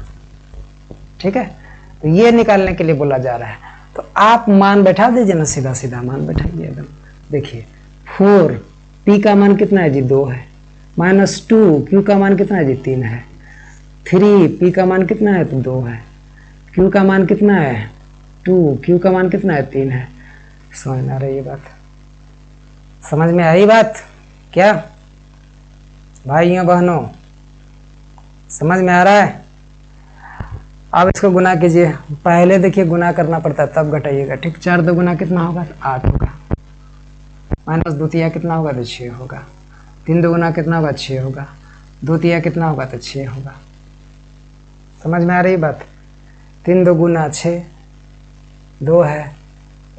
ठीक है, तो ये निकालने के लिए बोला जा रहा है। तो आप मान बैठा दीजिए ना, सीधा सीधा मान बैठाइए एकदम। देखिए 4P का मान कितना है जी? 2 है, माइनस 2Q का मान कितना है जी? 3 है, 3P का मान कितना है? तो 2 है, Q का मान कितना है? 2Q का मान कितना है? 3 है। समझ में आ रही है बात? समझ में आई बात क्या भाइयों बहनों? समझ में आ रहा है? अब इसको गुना कीजिए। पहले देखिए गुना करना पड़ता है तब घटाइएगा। ठीक, 4 2 गुना कितना होगा? 8 होगा, माइनस 2 तिया कितना होगा? तो 6 होगा, 3 2 गुना कितना होगा? 6 होगा, 2 तिया कितना होगा? तो 6 होगा। समझ में आ रही बात? 3 2 गुना 6, 2 है,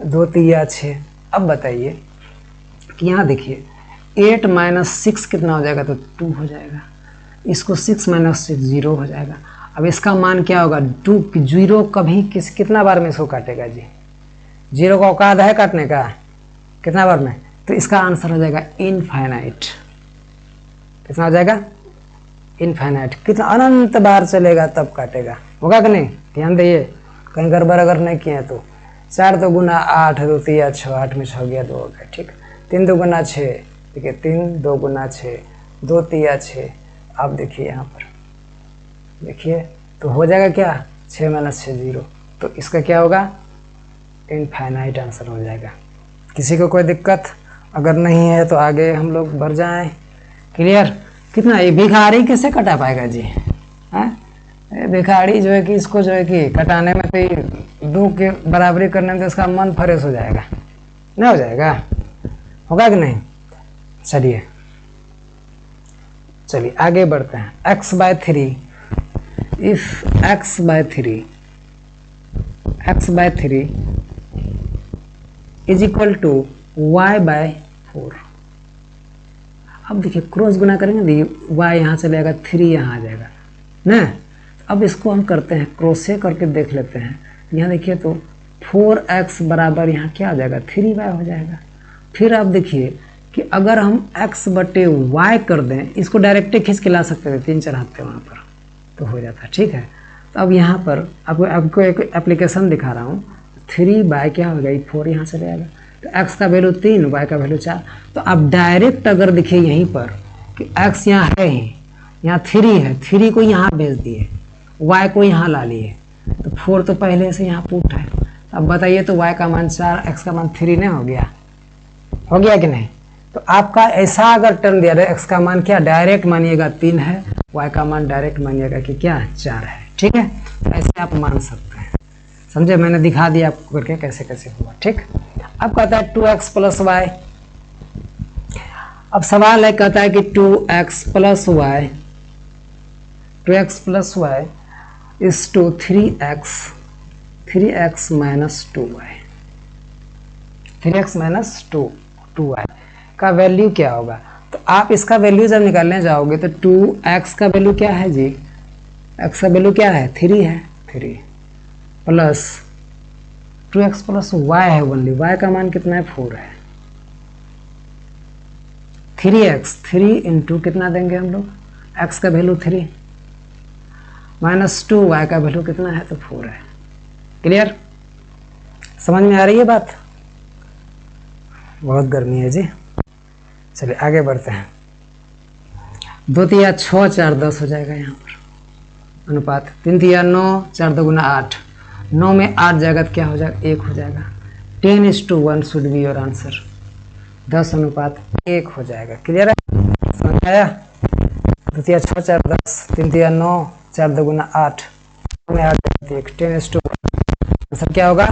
2 तिया 6। अब बताइए कि यहाँ देखिए 8 माइनस 6 कितना हो जाएगा? तो 2 हो जाएगा। इसको 6 माइनस 6 0 हो जाएगा। अब इसका मान क्या होगा? 2 0 कभी कितना बार में इसको काटेगा जी? 0 का औकात है काटने का, कितना बार में? तो इसका आंसर हो जाएगा इनफाइनाइट। कितना हो जाएगा? इनफाइनाइट। कितना अनंत बार चलेगा तब काटेगा, होगा कि नहीं? ध्यान दीजिए, कहीं गड़बड़ अगर नहीं किए तो। 4 2 गुना 8, 2 तिया 6, 8 में 6 गया 2 हो गया। ठीक, 3 2 गुना 6, देखिए 3 2 गुना 6, 2 तिया 6। अब देखिए यहाँ पर देखिए तो हो जाएगा क्या? 6 माइनस 6 0। तो इसका क्या होगा? इनफाइनाइट आंसर हो जाएगा। किसी को कोई दिक्कत अगर नहीं है तो आगे हम लोग बढ़ जाएं। क्लियर? कितना ये भिखारी कैसे कटा पाएगा जी? हैं, भिखारी जो है कि इसको जो है कि कटाने में तो 2 के बराबरी करने में तो इसका मन फ्रेश हो जाएगा, नहीं हो जाएगा? होगा कि नहीं? चलिए आगे बढ़ते हैं। x by 3, if x by 3 is equal to y by 4। अब देखिए क्रॉस गुना करेंगे तो y यहाँ चले जाएगा, 3 यहाँ आ जाएगा ना। अब इसको हम करते हैं क्रॉस से करके देख लेते हैं। यहाँ देखिए तो 4x बराबर यहाँ क्या आ जाएगा? 3y हो जाएगा। फिर आप देखिए कि अगर हम x बटे y कर दें, इसको डायरेक्ट खींच के ला सकते थे, 3 4 हफ्ते वहाँ पर तो हो जाता। ठीक है, तो अब यहाँ पर आपको एक एप्लीकेशन दिखा रहा हूँ। 3 बाय क्या हो गई? 4 यहाँ चले आएगा। तो x का वैल्यू 3, y का वैल्यू 4। तो आप डायरेक्ट अगर देखिए यहीं पर कि x यहाँ है ही, यहाँ 3 है, 3 को यहाँ भेज दिए, y को यहाँ ला लिए, तो 4 तो पहले से यहाँ पुट है। अब बताइए तो y का मान 4, x का मान 3 नहीं हो गया? हो गया कि नहीं? तो आपका ऐसा अगर टर्म दिया जाए, x का मान क्या डायरेक्ट मानिएगा 3 है, y का मान डायरेक्ट मानिएगा कि क्या 4 है। ठीक है, तो ऐसे आप मान सकते हैं। समझे? मैंने दिखा दिया आपको करके कैसे कैसे हुआ। ठीक, अब कहता है 2x प्लस वाई। अब सवाल है, कहता है कि 2x plus y is to 3x minus 2y, 3x minus 2y का वैल्यू क्या होगा? तो आप इसका वैल्यू जब निकालने जाओगे तो 2x का वैल्यू क्या है जी? x का वैल्यू क्या है? 3 है, 3 प्लस 2x प्लस y है ओनली, y का मान कितना है? 4 है। 3x, 3 इंटू कितना देंगे हम लोग? x का वैल्यू 3 माइनस 2, y का वैल्यू कितना है? तो 4 है। क्लियर? समझ में आ रही है बात? बहुत गर्मी है जी। चलिए आगे बढ़ते हैं। 2 तिया 6 4 10 हो जाएगा यहाँ पर अनुपात। 3 तिया 9 4 2 गुना 8, 9 में 8 जाएगा तो क्या हो जाएगा 1 हो जाएगा। 10:1 शुड बी योर आंसर। 10 अनुपात 1 हो जाएगा। क्लियर है, समझ आया। 2 तिया 6 4 10, 3 तिया 9 4 2 गुना 8, 9 में 8 1, 10:1 आंसर क्या होगा।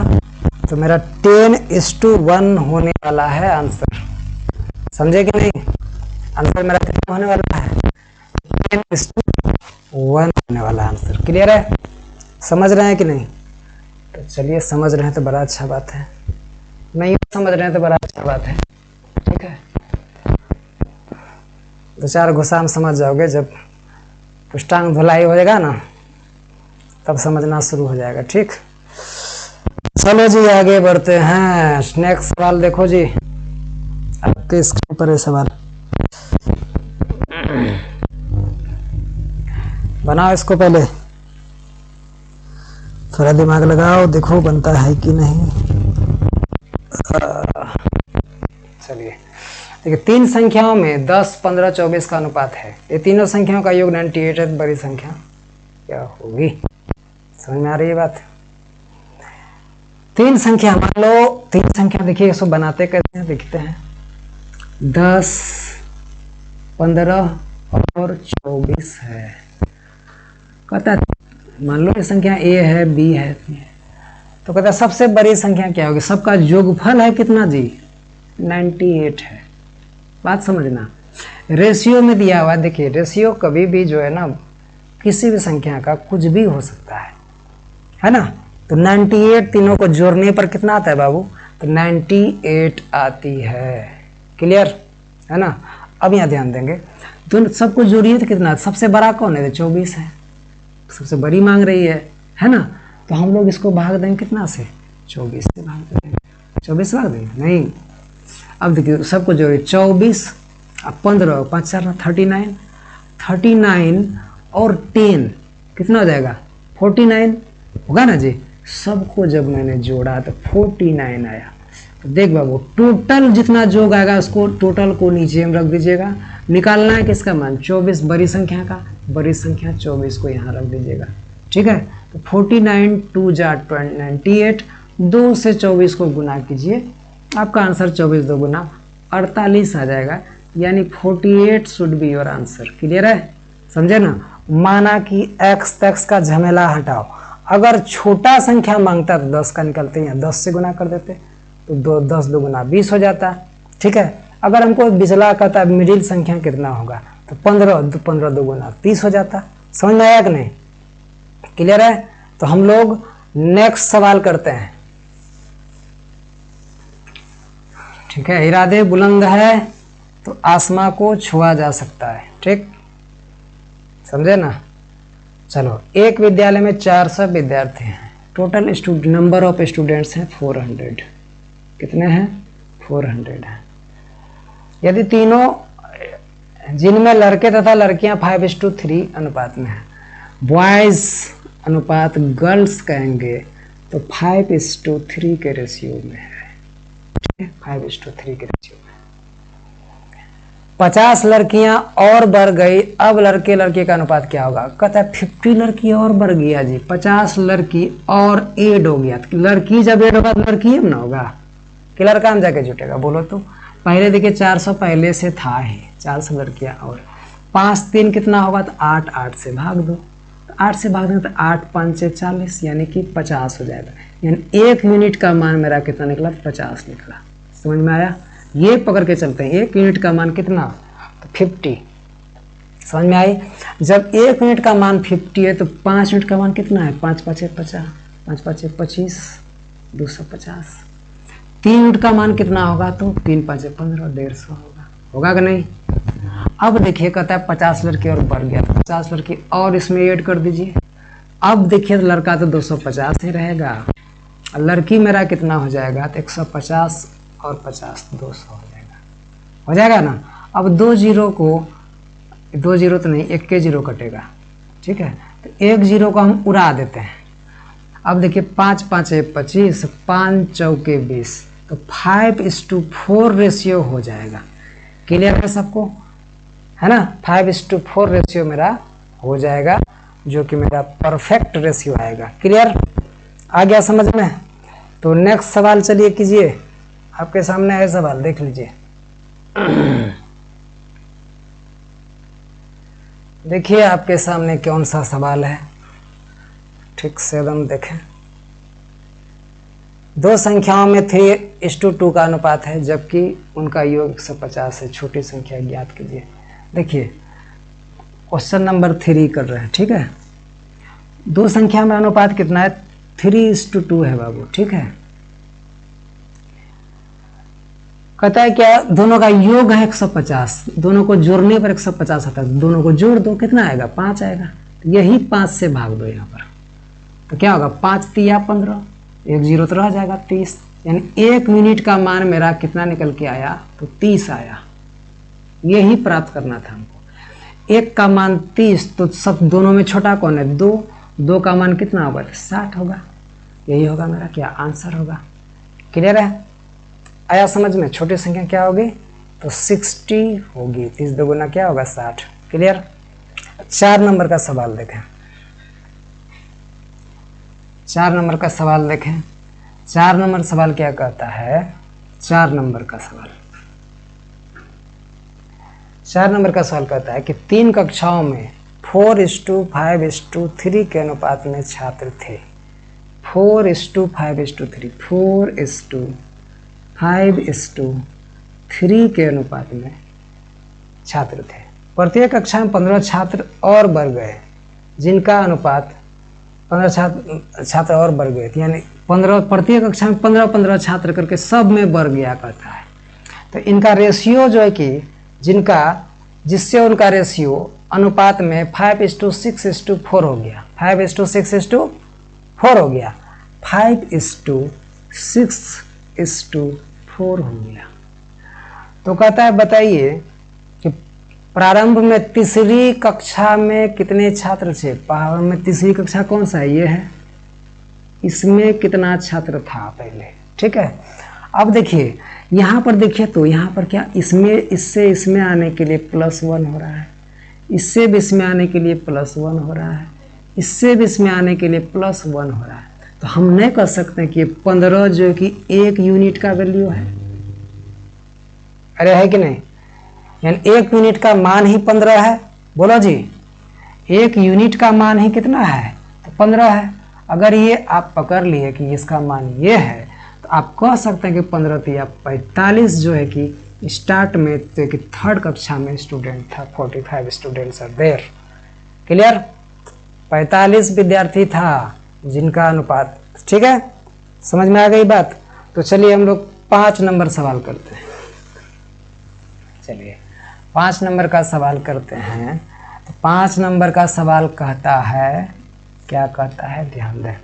तो मेरा 10:1 होने वाला है आंसर। समझे कि नहीं, आंसर मेरा कितना होने वाला है 10:1 होने वाला आंसर। क्लियर है, समझ रहे हैं कि नहीं। तो चलिए समझ रहे हैं तो बड़ा अच्छा बात है, नहीं समझ रहे हैं तो बड़ा अच्छा बात है। ठीक है, 2-4 घुसा में समझ जाओगे, जब पुष्टांग धुलाई हो जाएगा ना तब समझना शुरू हो जाएगा। ठीक, चलो जी आगे बढ़ते हैं। नेक्स्ट सवाल देखो जी, आपके स्क्रीन पर है सवाल, बनाओ इसको, पहले थोड़ा दिमाग लगाओ, देखो बनता है कि नहीं। चलिए देखिए, 3 संख्याओं में 10 15 24 का अनुपात है। ये तीनों संख्याओं का योग 98 है। बड़ी संख्या क्या होगी, समझ में आ रही है बात। 3 संख्या, मान लो 3 संख्या, देखिए इसको बनाते कैसे हैं देखते हैं। 10 15 और 24 है। कहता मान लो ये संख्या ए है, बी है, तो कहता सबसे बड़ी संख्या क्या होगी। सबका योगफल है कितना जी 98 है। बात समझना, रेशियो में दिया हुआ, देखिए रेशियो कभी भी जो है ना किसी भी संख्या का कुछ भी हो सकता है ना। तो 98 तीनों को जोड़ने पर कितना आता है बाबू, तो 98 आती है। क्लियर है ना। अब यहाँ ध्यान देंगे, तो सबको जोड़िए तो कितना, सबसे बड़ा कौन है, 24 है, सबसे बड़ी मांग रही है ना। तो हम लोग इसको भाग देंगे कितना से, 24 से भाग देंगे। 24 भाग देंगे नहीं। अब देखिए सबको जोड़िए, 24 अब 15 5 4 39, 39 और 10 कितना हो जाएगा 49 होगा ना जी। सबको जब मैंने जोड़ा तो 49 आया। तो देख बाबू, टोटल जितना जोग आएगा उसको, टोटल को नीचे में रख दीजिएगा। निकालना है किसका मान, 24 बड़ी संख्या का, बड़ी संख्या 24 को यहाँ रख दीजिएगा। ठीक है, तो 49 2 जा 98, 2 से 24 को गुना कीजिए, आपका आंसर 24 2 गुना 48 आ जाएगा। यानी 48 should be your answer. Clear है, समझे ना। माना कि एक्स तक्स का झमेला हटाओ, अगर छोटा संख्या मांगता तो 10 का निकलते हैं, 10 से गुना कर देते तो 10 2 गुना 20 हो जाता। ठीक है, अगर हमको बिचला कहता मिडिल संख्या कितना होगा, तो 15 2 गुना 30 हो जाता। समझ में आया कि नहीं, क्लियर है। तो हम लोग नेक्स्ट सवाल करते हैं। ठीक है, इरादे बुलंद है तो आसमां को छुआ जा सकता है। ठीक, समझे ना। चलो, एक विद्यालय में 400 विद्यार्थी हैं, टोटल नंबर ऑफ स्टूडेंट्स हैं 400। कितने हैं, 400 हैं। यदि तीनों जिनमें लड़के तथा लड़कियां 5:3 अनुपात में हैं, बॉयज अनुपात गर्ल्स कहेंगे तो 5:3 के रेशियो में है। 5:3 के रेशियो में 50 लड़कियां और बढ़ गई, अब लड़के लड़के का अनुपात क्या होगा। कहता है 50 लड़की और बढ़ गया जी, 50 लड़की और ऐड हो गया। लड़की जब ऐड होगा तो लड़की ना होगा कि लड़का में जाके जुटेगा, बोलो तो। पहले देखिए 400 पहले से था ही, 400 लड़कियां और 5 3 कितना होगा, तो 8 8 से भाग दो, 8 से भाग देंगे तो 8 5 से 40 यानी कि 50 हो जाएगा। यानी 1 यूनिट का मान मेरा कितना निकला, 50 निकला। समझ में आया, ये पकड़ के चलते हैं। 1 यूनिट का मान कितना, तो 50। समझ में आई। जब 1 यूनिट का मान 50 है तो 5 यूनिट का मान कितना है, 5 5 50, 5 5 25, 250। 3 यूनिट का मान कितना होगा, तो 3 5 15, 150 होगा कि नहीं। अब देखिए कहता है 50 लड़के और बढ़ गया, तो 50 लड़के और इसमें ऐड कर दीजिए। अब देखिए लड़का तो 250 ही रहेगा, लड़की मेरा कितना हो जाएगा, तो 150 और 50 200 हो जाएगा ना। अब 2 जीरो तो नहीं, 1 के जीरो कटेगा। ठीक है, तो 1 जीरो को हम उड़ा देते हैं। अब देखिए 5 5 25, 5 चौके 20, तो 5:4 रेशियो हो जाएगा। क्लियर है सबको, है ना? 5:4 रेशियो मेरा हो जाएगा, जो कि मेरा परफेक्ट रेशियो आएगा। क्लियर, आ गया समझ में? तो नेक्स्ट सवाल चलिए कीजिए, आपके सामने है सवाल, देख लीजिए। देखिए आपके सामने कौन सा सवाल है, ठीक से एकदम देखें। दो संख्याओं में 3:2 का अनुपात है, जबकि उनका योग 150 है। छोटी संख्या ज्ञात कीजिए। देखिए क्वेश्चन नंबर 3 कर रहे हैं, ठीक है। दो संख्या में अनुपात कितना है? 3:2 है बाबू, ठीक है। कहता है क्या? दोनों का योग है 150, दोनों को जोड़ने पर 150 आता है। दोनों को जोड़ दो, कितना आएगा? 5 आएगा। यही 5 से भाग दो यहाँ पर, तो क्या होगा? 5 तिया 15, 1 0 तो रह जाएगा 30। यानी 1 मिनट का मान मेरा कितना निकल के आया? तो 30 आया। यही प्राप्त करना था हमको। 1 का मान 30, तो सब दोनों में छोटा कौन है? 2। 2 का मान कितना होगा? 60 होगा। यही होगा मेरा क्या आंसर होगा। क्लियर है? आया समझ में? छोटी संख्या क्या होगी? तो 60 होगी। 30 दोगुना क्या होगा? 60। क्लियर। 4 नंबर का सवाल देखें। 4 नंबर का सवाल देखें। 4 नंबर सवाल क्या कहता है? 4 नंबर का सवाल 4 नंबर का सवाल कहता है कि 3 कक्षाओं में 4:5:3 के अनुपात में छात्र थे। 4:5:3 4:5:3 के अनुपात में छात्र थे। प्रत्येक कक्षा में 15 छात्र और बढ़ गए, जिनका अनुपात 15 छात्र और बढ़ गए थे। यानी 15 प्रत्येक कक्षा में 15 छात्र करके सब में बढ़ गया कहता है। तो इनका रेशियो जो है कि जिससे उनका रेशियो अनुपात में 5:6:4 हो गया। 5:6:4 हो गया। 5:6:4 हो गया। तो कहता है बताइए कि प्रारंभ में तीसरी कक्षा में कितने छात्र थे? प्रारंभ में तीसरी कक्षा कौन सा है? ये है। इसमें कितना छात्र था पहले? ठीक है। अब देखिए यहाँ पर, देखिए तो यहाँ पर क्या, इससे इसमें आने के लिए +1 हो रहा है, इससे भी इसमें आने के लिए +1 हो रहा है, इससे भी इसमें आने के लिए +1 हो रहा है। तो हम नहीं कह सकते कि 15 जो कि 1 यूनिट का वैल्यू है। अरे है कि नहीं? यानी 1 यूनिट का मान ही 15 है। बोलो जी, 1 यूनिट का मान ही कितना है? तो 15 है। अगर ये आप पकड़ लिए कि इसका मान ये है, तो आप कह सकते हैं कि 15 तिया 45 जो है कि स्टार्ट में तो कि 3rd कक्षा में स्टूडेंट था। 45 स्टूडेंट्स आर देयर। क्लियर? 45 विद्यार्थी था जिनका अनुपात। ठीक है, समझ में आ गई बात? तो चलिए हम लोग 5 नंबर सवाल करते हैं। चलिए 5 नंबर का सवाल करते हैं। तो 5 नंबर का सवाल कहता है, क्या कहता है? ध्यान दें।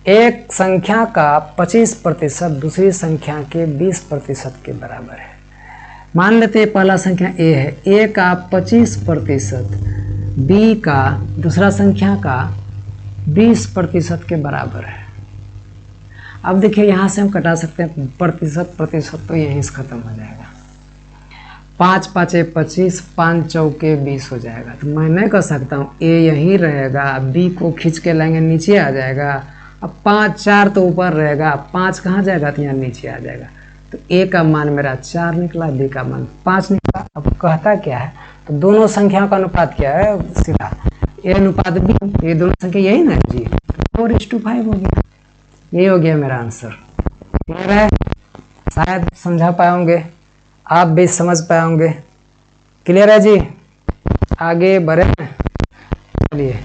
एक संख्या का 25% दूसरी संख्या के 20% के बराबर है। मान लेते हैं पहला संख्या a है, a का 25%, b का दूसरा संख्या का 20% के बराबर है। अब देखिए यहाँ से हम कटा सकते हैं प्रतिशत, तो यहीं से खत्म हो जाएगा। 5 5 25, 5 चौके 20 हो जाएगा। तो मैं नहीं कर सकता हूँ a यहीं रहेगा, b को खींच के लाएंगे नीचे आ जाएगा। अब 5 4 तो ऊपर रहेगा, 5 कहाँ जाएगा? तो यहाँ नीचे आ जाएगा। तो a का मान मेरा 4 निकला, b का मान 5 निकला। अब कहता क्या है? तो दोनों संख्याओं का अनुपात क्या है? सीधा a अनुपात b। ये दोनों संख्या यही ना जी, 4:5 हो गया। यही हो गया मेरा आंसर। क्लियर है? शायद समझा पाओगे, आप भी समझ पाओगे। क्लियर है जी? आगे बढ़े। चलिए,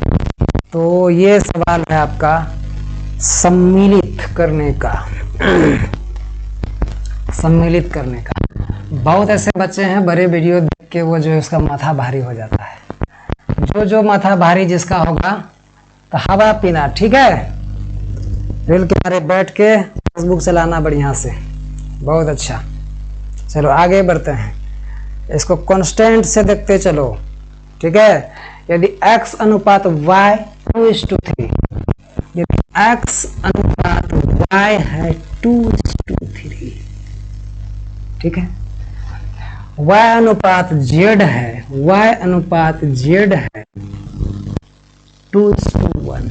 तो ये सवाल है आपका सम्मिलित करने का। सम्मिलित करने का। बहुत ऐसे बच्चे हैं बड़े वीडियो देख के वो जो है उसका माथा भारी हो जाता है। जो माथा भारी जिसका होगा तो हवा पीना, ठीक है? रेल किनारे बैठ के फेसबुक चलाना बढ़िया से, बहुत अच्छा। चलो आगे बढ़ते हैं। इसको कांस्टेंट से देखते चलो, ठीक है? यदि x अनुपात y 2:3, यदि x अनुपात y है 2:3, ठीक है। y अनुपात z है, y अनुपात z है 2:1,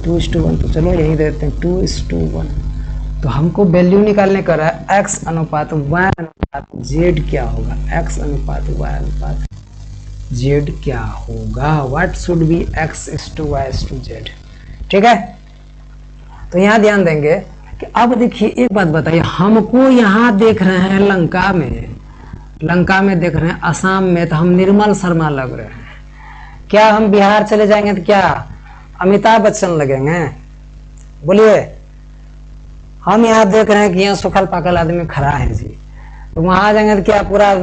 2:1, तो चलो यही देते हैं 2:1। तो हमको वैल्यू निकालने का रहा है x अनुपात y अनुपात z क्या होगा, x अनुपात y अनुपात z क्या होगा, व्हाट शुड बी x:y:z, ठीक है। तो यहाँ ध्यान देंगे कि अब देखिए एक बात बताइए, हमको यहाँ देख रहे हैं लंका में देख रहे हैं, असम में तो हम निर्मल शर्मा लग रहे हैं। क्या हम बिहार चले जाएंगे तो क्या अमिताभ बच्चन लगेंगे, बोलिए। हम यहाँ देख रहे हैं कि यहाँ सुखल पाकल आदमी खड़ा है जी, तो वहां जाएंगे तो क्या पूरा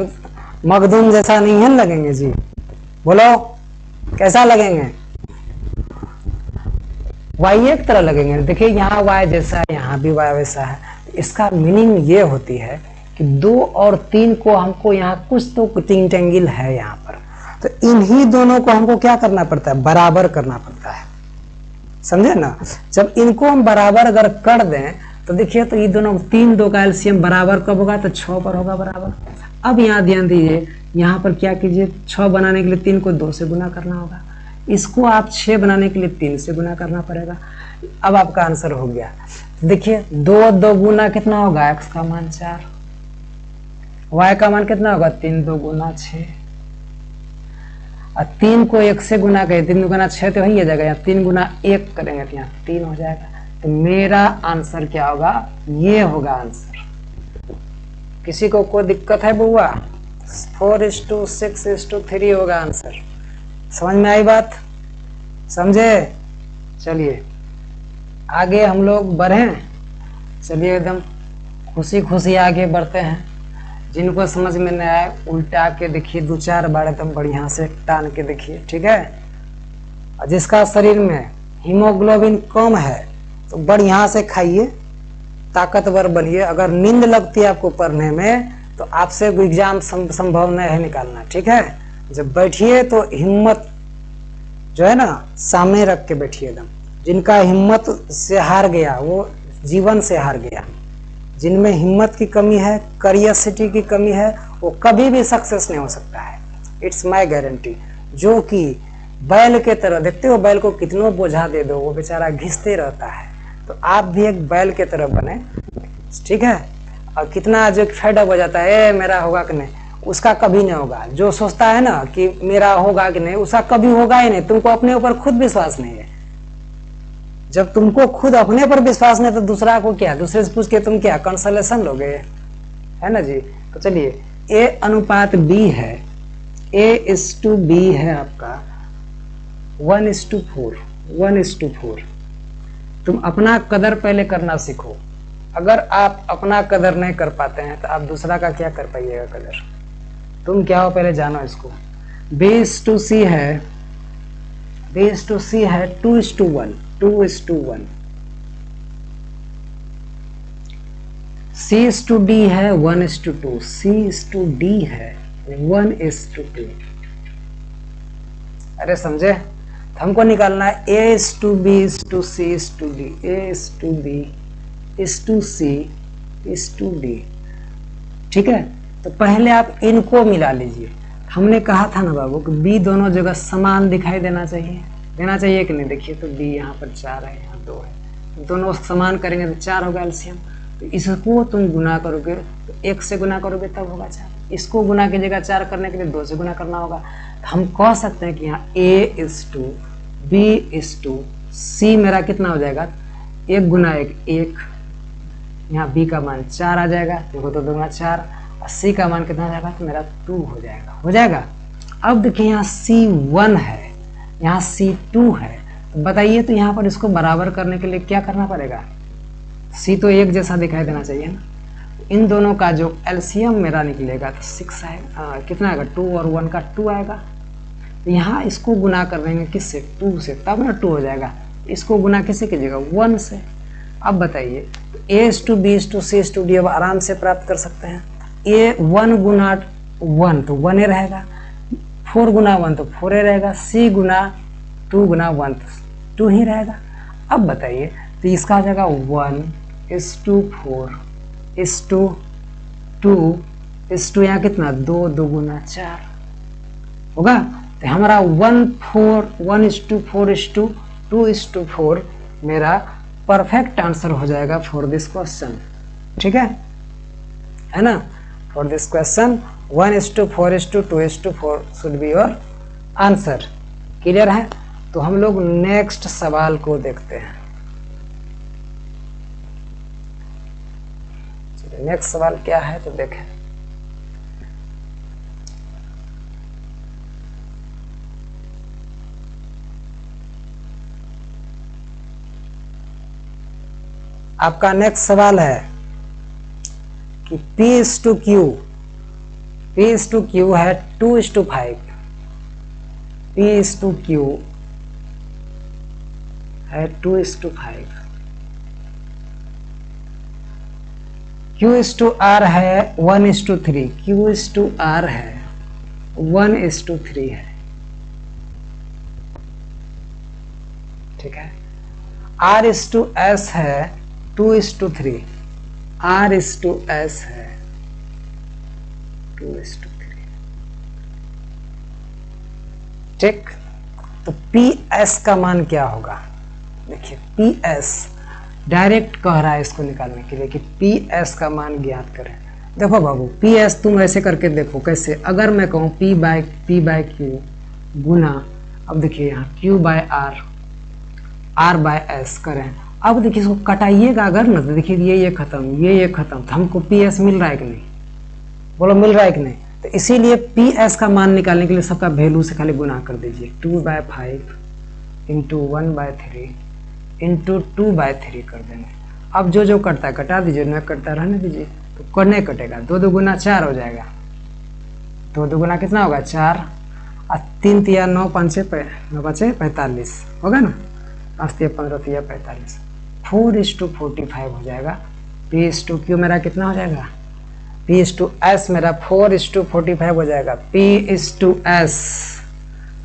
मखदूम जैसा नहीं है लगेंगे जी, बोलो कैसा लगेंगे, वाई एक तरह लगेंगे। देखिए यहाँ वाई जैसा है, यहाँ भी वाई वैसा है। इसका मीनिंग ये होती है कि 2 और 3 को हमको यहाँ कुछ तो टिंगटेंगिल है यहाँ पर, तो इन्हीं दोनों को हमको क्या करना पड़ता है, बराबर करना पड़ता है, समझे ना। जब इनको हम बराबर अगर कर दें तो देखिए, तो ये दोनों 3 2 का एलसीएम बराबर कब होगा, तो 6 पर होगा बराबर। अब यहाँ ध्यान दीजिए, यहाँ पर क्या कीजिए, 6 बनाने के लिए 3 को 2 से गुना करना होगा, इसको आप 6 बनाने के लिए 3 से गुना करना पड़ेगा। अब आपका आंसर हो गया। देखिए 2 2 गुना कितना होगा, x का मान 4, y का मान कितना होगा 3 2 गुना 6, और 3 को 1 से गुना करें, 3 गुना 6 तो वही आ जाएगा, यहाँ 3 गुना 1 करेंगे तो यहाँ 3 हो जाएगा। तो मेरा आंसर क्या होगा, ये होगा आंसर। किसी को कोई दिक्कत है बुआ, 4:6:3 होगा आंसर। समझ में आई बात, समझे। चलिए आगे हम लोग बढ़ें, चलिए एकदम खुशी खुशी आगे बढ़ते हैं। जिनको समझ में नहीं आए उल्टा के देखिए, 2-4 बार एकदम बढ़िया से टान के देखिए, ठीक है। और जिसका शरीर में हीमोग्लोबिन कम है तो बढ़िया से खाइए, ताकतवर बनिए। अगर नींद लगती है आपको पढ़ने में तो आपसे एग्जाम संभव नहीं है निकालना, ठीक है। जब बैठिए तो हिम्मत जो है ना सामने रख के बैठिए एकदम। जिनका हिम्मत से हार गया वो जीवन से हार गया। जिनमें हिम्मत की कमी है, करियसिटी की कमी है, वो कभी भी सक्सेस नहीं हो सकता है, इट्स माय गारंटी। जो कि बैल के तरह, देखते हो बैल को कितनों बोझा दे दो वो बेचारा घिसते रहता है, तो आप भी एक बैल के तरह बने, ठीक है। और कितना जो फेड अप हो जाता है, मेरा होगा कि नहीं, उसका कभी नहीं होगा। जो सोचता है ना कि मेरा होगा कि नहीं, उसका कभी होगा ही नहीं। तुमको अपने ऊपर खुद विश्वास नहीं है। जब तुमको खुद अपने पर विश्वास नहीं तो दूसरा को क्या, दूसरे से पूछ के तुम क्या कंसलेशन लोगे, है ना जी। तो चलिए A अनुपात B है, A:B है आपका 1:4, 1:4। तुम अपना कदर पहले करना सीखो। अगर आप अपना कदर नहीं कर पाते हैं तो आप दूसरा का क्या कर पाइएगा कदर। तुम क्या हो पहले जानो इसको। B:C है, B:C है 2:1, 2:1। C:D है 1:2, C:D है 1:2। अरे समझे, हमको निकालना है A:B:C:D, A:B:C:D, ठीक है। तो पहले आप इनको मिला लीजिए। हमने कहा था ना बाबू कि B दोनों जगह समान दिखाई देना चाहिए, देना चाहिए कि नहीं। देखिए तो B यहाँ पर 4 है, यहाँ 2 है, दोनों समान करेंगे तो 4 होगा एलसीएम। तो इसको तुम गुना करोगे तो 1 से गुना करोगे तब होगा 4। इसको गुना की जगह 4 करने के लिए 2 से गुना करना होगा। तो हम कह सकते हैं कि यहाँ A:2, B:2, C मेरा कितना हो जाएगा 1 गुना 1, 1। यहाँ B का मान 4 आ जाएगा, देखो तो 2 गुना 4, और C का मान कितना आ जाएगा तो मेरा 2 हो जाएगा, हो जाएगा। अब देखिए यहाँ C1 है, यहाँ C2 है, तो बताइए तो यहाँ पर इसको बराबर करने के लिए क्या करना पड़ेगा। C तो एक जैसा दिखाई देना चाहिए ना। इन दोनों का जो एलसीएम मेरा निकलेगा तो 6 आएगा, कितना आएगा 2 और 1 का 2 आएगा। तो यहाँ इसको गुना कर देंगे किससे, 2 से, तब ना 2 हो जाएगा। इसको गुना किससे कीजिएगा 1 से। अब बताइए A:2, B:2, C:2D अब आराम से प्राप्त कर सकते हैं। A 1 गुना 1 तो 1 ही रहेगा, 4 गुना 1 तो 4 ही रहेगा, C गुना 2 गुना 1 तो 2 ही रहेगा। अब बताइए तो इसका आ जाएगा 1:4:2 यहाँ कितना 2 2 × 4 होगा। तो हमारा 1:4:2:4 मेरा परफेक्ट आंसर हो जाएगा फॉर दिस क्वेश्चन। ठीक है ना। For this question 1:4:2:4 should be your answer. Clear है। तो हम लोग नेक्स्ट सवाल को देखते हैं। चलिए नेक्स्ट सवाल क्या है तो देखें। आपका नेक्स्ट सवाल है कि P/Q है 2:5, P/Q है 2:5, Q/R है 1:3, Q/R है 1:3 है। ठीक है। R/S है 2:3, R/S है 2:3। ठीक। तो PS का मान क्या होगा? देखिए PS डायरेक्ट कह रहा है इसको निकालने के लिए कि PS का मान ज्ञात करें। देखो बाबू PS तुम ऐसे करके देखो कैसे। अगर मैं कहूँ P/Q गुना, अब देखिए यहाँ Q/R, R/S करें। अब देखिए इसको कटाइएगा अगर ना तो देखिए ये खत्म, ये खत्म, तो हमको PS मिल रहा है कि नहीं? बोलो मिल रहा है कि नहीं? तो इसीलिए PS का मान निकालने के लिए सबका वैल्यू से खाली गुना कर दीजिए। 2/5 × 1/3 × 2/3 कर देंगे। अब जो कटता है कटा दीजिए, न कटता रहने दीजिए। तो करने कटेगा 2 2 × 4 हो जाएगा। 2 2 × कितना होगा 4 और 3 × 9 5 45 होगा ना। 5 × 15 × 45 4:45 हो जाएगा। P/Q मेरा कितना हो जाएगा? P/S मेरा 4:45 हो जाएगा। P/S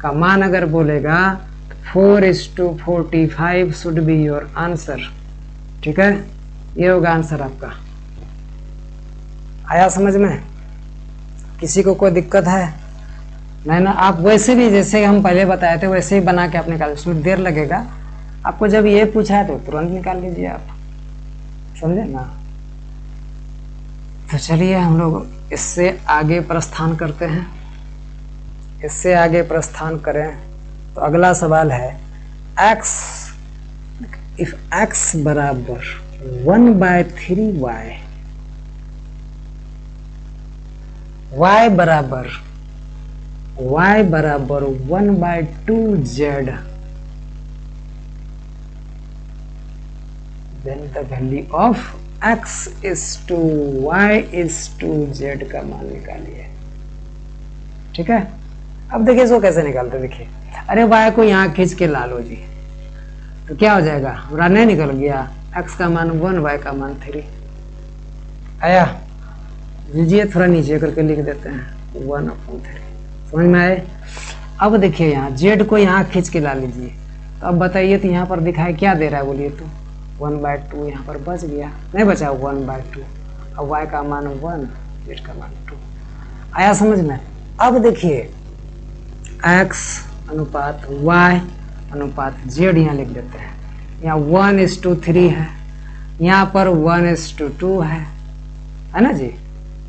का मान अगर बोलेगा 4:45 शुड बी योर आंसर। ठीक है, ये होगा आंसर आपका। आया समझ में? किसी को कोई दिक्कत है? नहीं ना। आप वैसे भी जैसे हम पहले बताए थे वैसे ही बना के आप निकाल, उसमें देर लगेगा आपको। जब ये पूछा है तो तुरंत निकाल लीजिए आप, समझे ना। तो चलिए हम लोग इससे आगे प्रस्थान करते हैं। इससे आगे प्रस्थान करें तो अगला सवाल है x, इफ x बराबर 1/3y, y बराबर 1/2z, then the value of x is to y is to z का मान निकालिए। ठीक है। अब देखिए इसको कैसे निकालते। देखिए अरे y को यहाँ खींच के ला लो जी, तो क्या हो जाएगा? हमारा नहीं निकल गया। x का मान 1, y का मान 3 आया। लीजिए थोड़ा नीचे करके लिख देते हैं 1/3। समझ में आए? अब देखिए यहाँ z को यहाँ खींच के ला लीजिए। तो अब बताइए तो यहाँ पर दिखाए क्या दे रहा है बोलिए तो 1/2 यहाँ पर बच गया, नहीं बचा 1/2। अब y का मान 1, z का मान 2 आया समझ में। अब देखिए x अनुपात y अनुपात z यहाँ लिख देते हैं। यहाँ 1:3 है, यहाँ पर 1:2 है ना जी,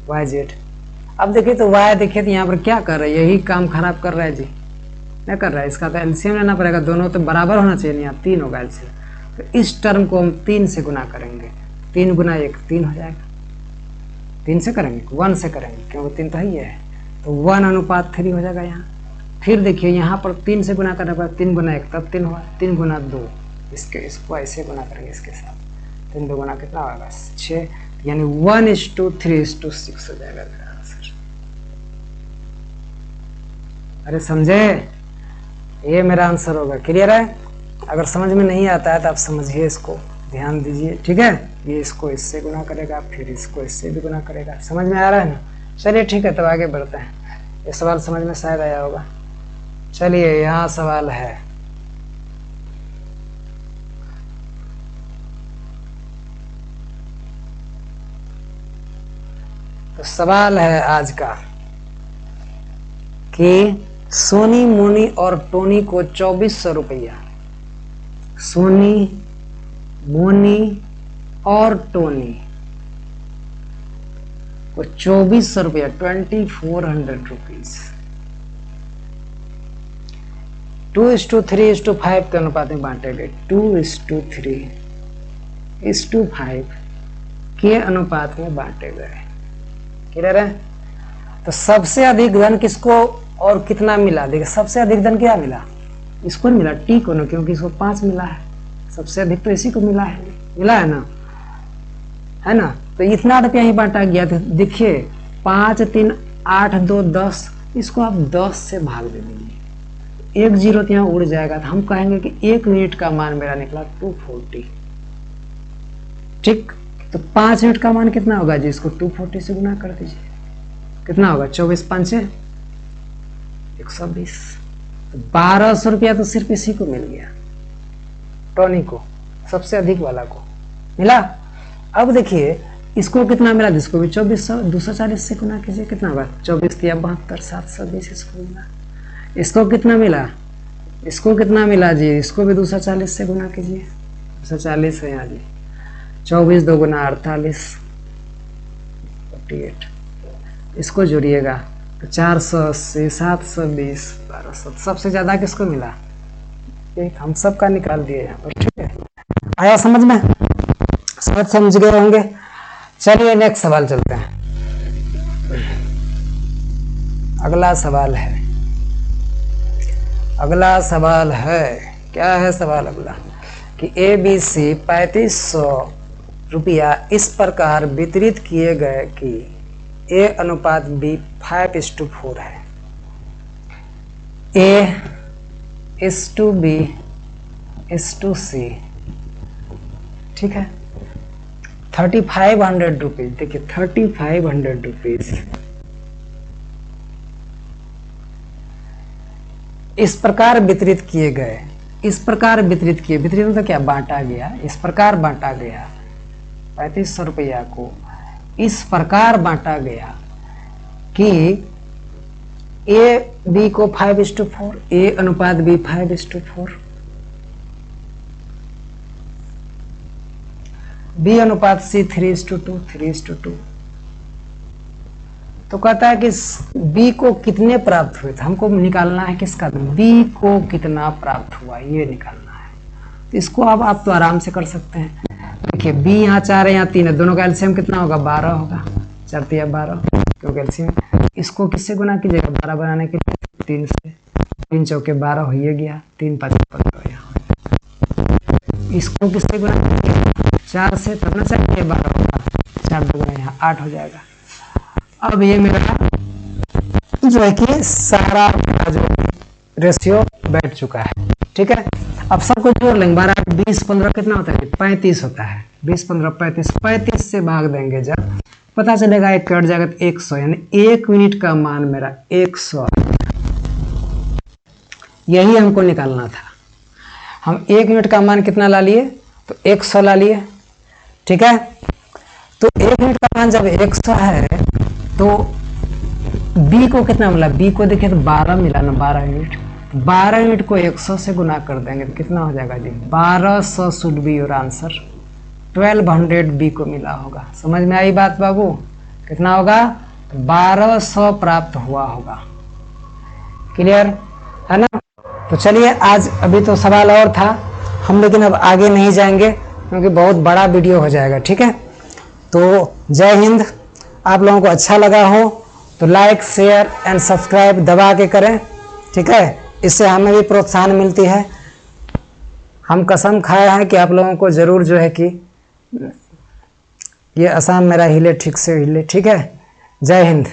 yz। अब देखिए तो y देखिए तो यहाँ पर क्या कर रहा है? यही काम खराब कर रहा है जी, नहीं कर रहा है। इसका तो एलसीएम लेना पड़ेगा, दोनों तो बराबर होना चाहिए। यहाँ 3 होगा एलसीएम, तो इस टर्म को हम 3 से गुना करेंगे। 3 × 1 3 हो जाएगा। 3 से करेंगे 1 से करेंगे क्योंकि 3 तो ही है, तो 1:3 हो जाएगा यहाँ। फिर देखिए यहाँ पर 3 से गुना करने पर 3 × 1 तब 3 हुआ, 3 × 2 इसको ऐसे गुना करेंगे इसके साथ। 3 2 गुना कितना होगा 6, यानी 1:3:6 हो जाएगा मेरा आंसर। अरे समझे? ये मेरा आंसर होगा। क्लियर है? अगर समझ में नहीं आता है तो आप समझिए, इसको ध्यान दीजिए। ठीक है, ये इसको इससे गुना करेगा, फिर इसको इससे भी गुना करेगा। समझ में आ रहा है ना? चलिए ठीक है, तब आगे बढ़ते हैं। ये सवाल समझ में शायद आया होगा। चलिए यहाँ सवाल है तो सवाल है आज का कि सोनी, मोनी और टोनी को 2400 रुपया, सोनी, मोनी और टोनी को 2400 रुपया, 2400 रुपीज 2:3:5 के अनुपात में बांटे गए। 2:3:5 के अनुपात में बांटे गए। क्लियर है? तो सबसे अधिक धन किसको और कितना मिला? देखिए सबसे अधिक धन क्या मिला? इसको मिला, टी को ना, क्योंकि इसको 5 मिला है। सबसे अधिक तो इसी को मिला है ना, है ना? तो इतना रुपया ही बांटा गया। तो देखिए 5, 3, 8, 2, 10, इसको आप 10 से भाग दे दीजिए, 1 0 तो यहाँ उड़ जाएगा। तो हम कहेंगे कि 1 मिनट का मान मेरा निकला 240। ठीक, तो 5 मिनट का मान कितना होगा जी? इसको 240 से गुना कर दीजिए, कितना होगा? 24 5 120। तो 1200 रुपया तो सिर्फ इसी को मिल गया, टोनी को, सबसे अधिक वाला को मिला। अब देखिए इसको कितना मिला? जिसको भी 2400, 240 से गुना कीजिए, कितना होगा? 24 या 72, 720 इसको मिला। इसको कितना मिला? इसको कितना मिला जी? इसको भी 240 से गुना कीजिए, 240 है यहाँ जी। 24 2 गुना 48, 48। इसको जोड़िएगा तो 480, 720, 1200। सबसे ज्यादा किसको मिला? एक हम सब का निकाल दिए यहाँ पर। ठीक है, आया समझ में? समझ गए होंगे। चलिए नेक्स्ट सवाल चलते हैं। अगला सवाल है, क्या है सवाल अगला? कि ABC 3500 रुपया इस प्रकार वितरित किए गए कि A अनुपात B 5:4 है। A:B:C। ठीक है, 3500 रुपीज। देखिए 3500 रुपीज इस प्रकार वितरित किए गए। वितरित मतलब क्या? बांटा गया, इस प्रकार बांटा गया। 3500 रुपया को इस प्रकार बांटा गया कि A B को 5:4, A अनुपात B 5:4, B अनुपात C 3:2। तो कहता है कि B को कितने प्राप्त हुए थे, हमको निकालना है किसका? B को कितना प्राप्त हुआ ये निकालना है। तो इसको अब आप तो आराम से कर सकते हैं। देखिए B यहाँ 4 है, यहाँ 3 है, दोनों का एलसीएम कितना होगा? 12 होगा। 4 3 12, क्योंकि एलसीएम। इसको किससे गुना कीजिएगा? 12 बनाने के लिए 3 से, 3 चौके 12 हो ही गया, 3 5 15 यहाँ। इसको किससे गुना कीजिएगा? 4 से, तब ना 4 12 होगा, 4 2 गुना यहाँ 8 हो जाएगा। अब ये मेरा जो है कि सारा का जो रेशियो बैठ चुका है। ठीक है, अब सबको जोड़ लेंगे। 12 8 20 15 कितना होता है? 35 होता है। 20 15 35, 35 से भाग देंगे जब, पता चलेगा 1 कट जाएगा तो 100, यानी 1 मिनट का मान मेरा 100। यही हमको निकालना था। हम 1 मिनट का मान कितना ला लिए? तो 100 ला लिए। ठीक है, तो 1 मिनट का मान जब 100 है तो B को कितना मिला? B को देखिए तो 12 मिला ना, 12 यूनिट। 12 यूनिट को 100 से गुना कर देंगे तो कितना हो जाएगा जी? 1200 should be your answer. 1200 B को मिला होगा। समझ में आई बात बाबू? कितना होगा? 1200 प्राप्त हुआ होगा। क्लियर है ना? तो चलिए आज अभी तो सवाल और था हम, लेकिन अब आगे नहीं जाएंगे क्योंकि बहुत बड़ा वीडियो हो जाएगा। ठीक है, तो जय हिंद। आप लोगों को अच्छा लगा हो तो लाइक शेयर एंड सब्सक्राइब दबा के करें। ठीक है, इससे हमें भी प्रोत्साहन मिलती है। हम कसम खाए हैं कि आप लोगों को ज़रूर जो है कि ये आसान मेरा हिले ठीक से हिले। ठीक है, जय हिंद।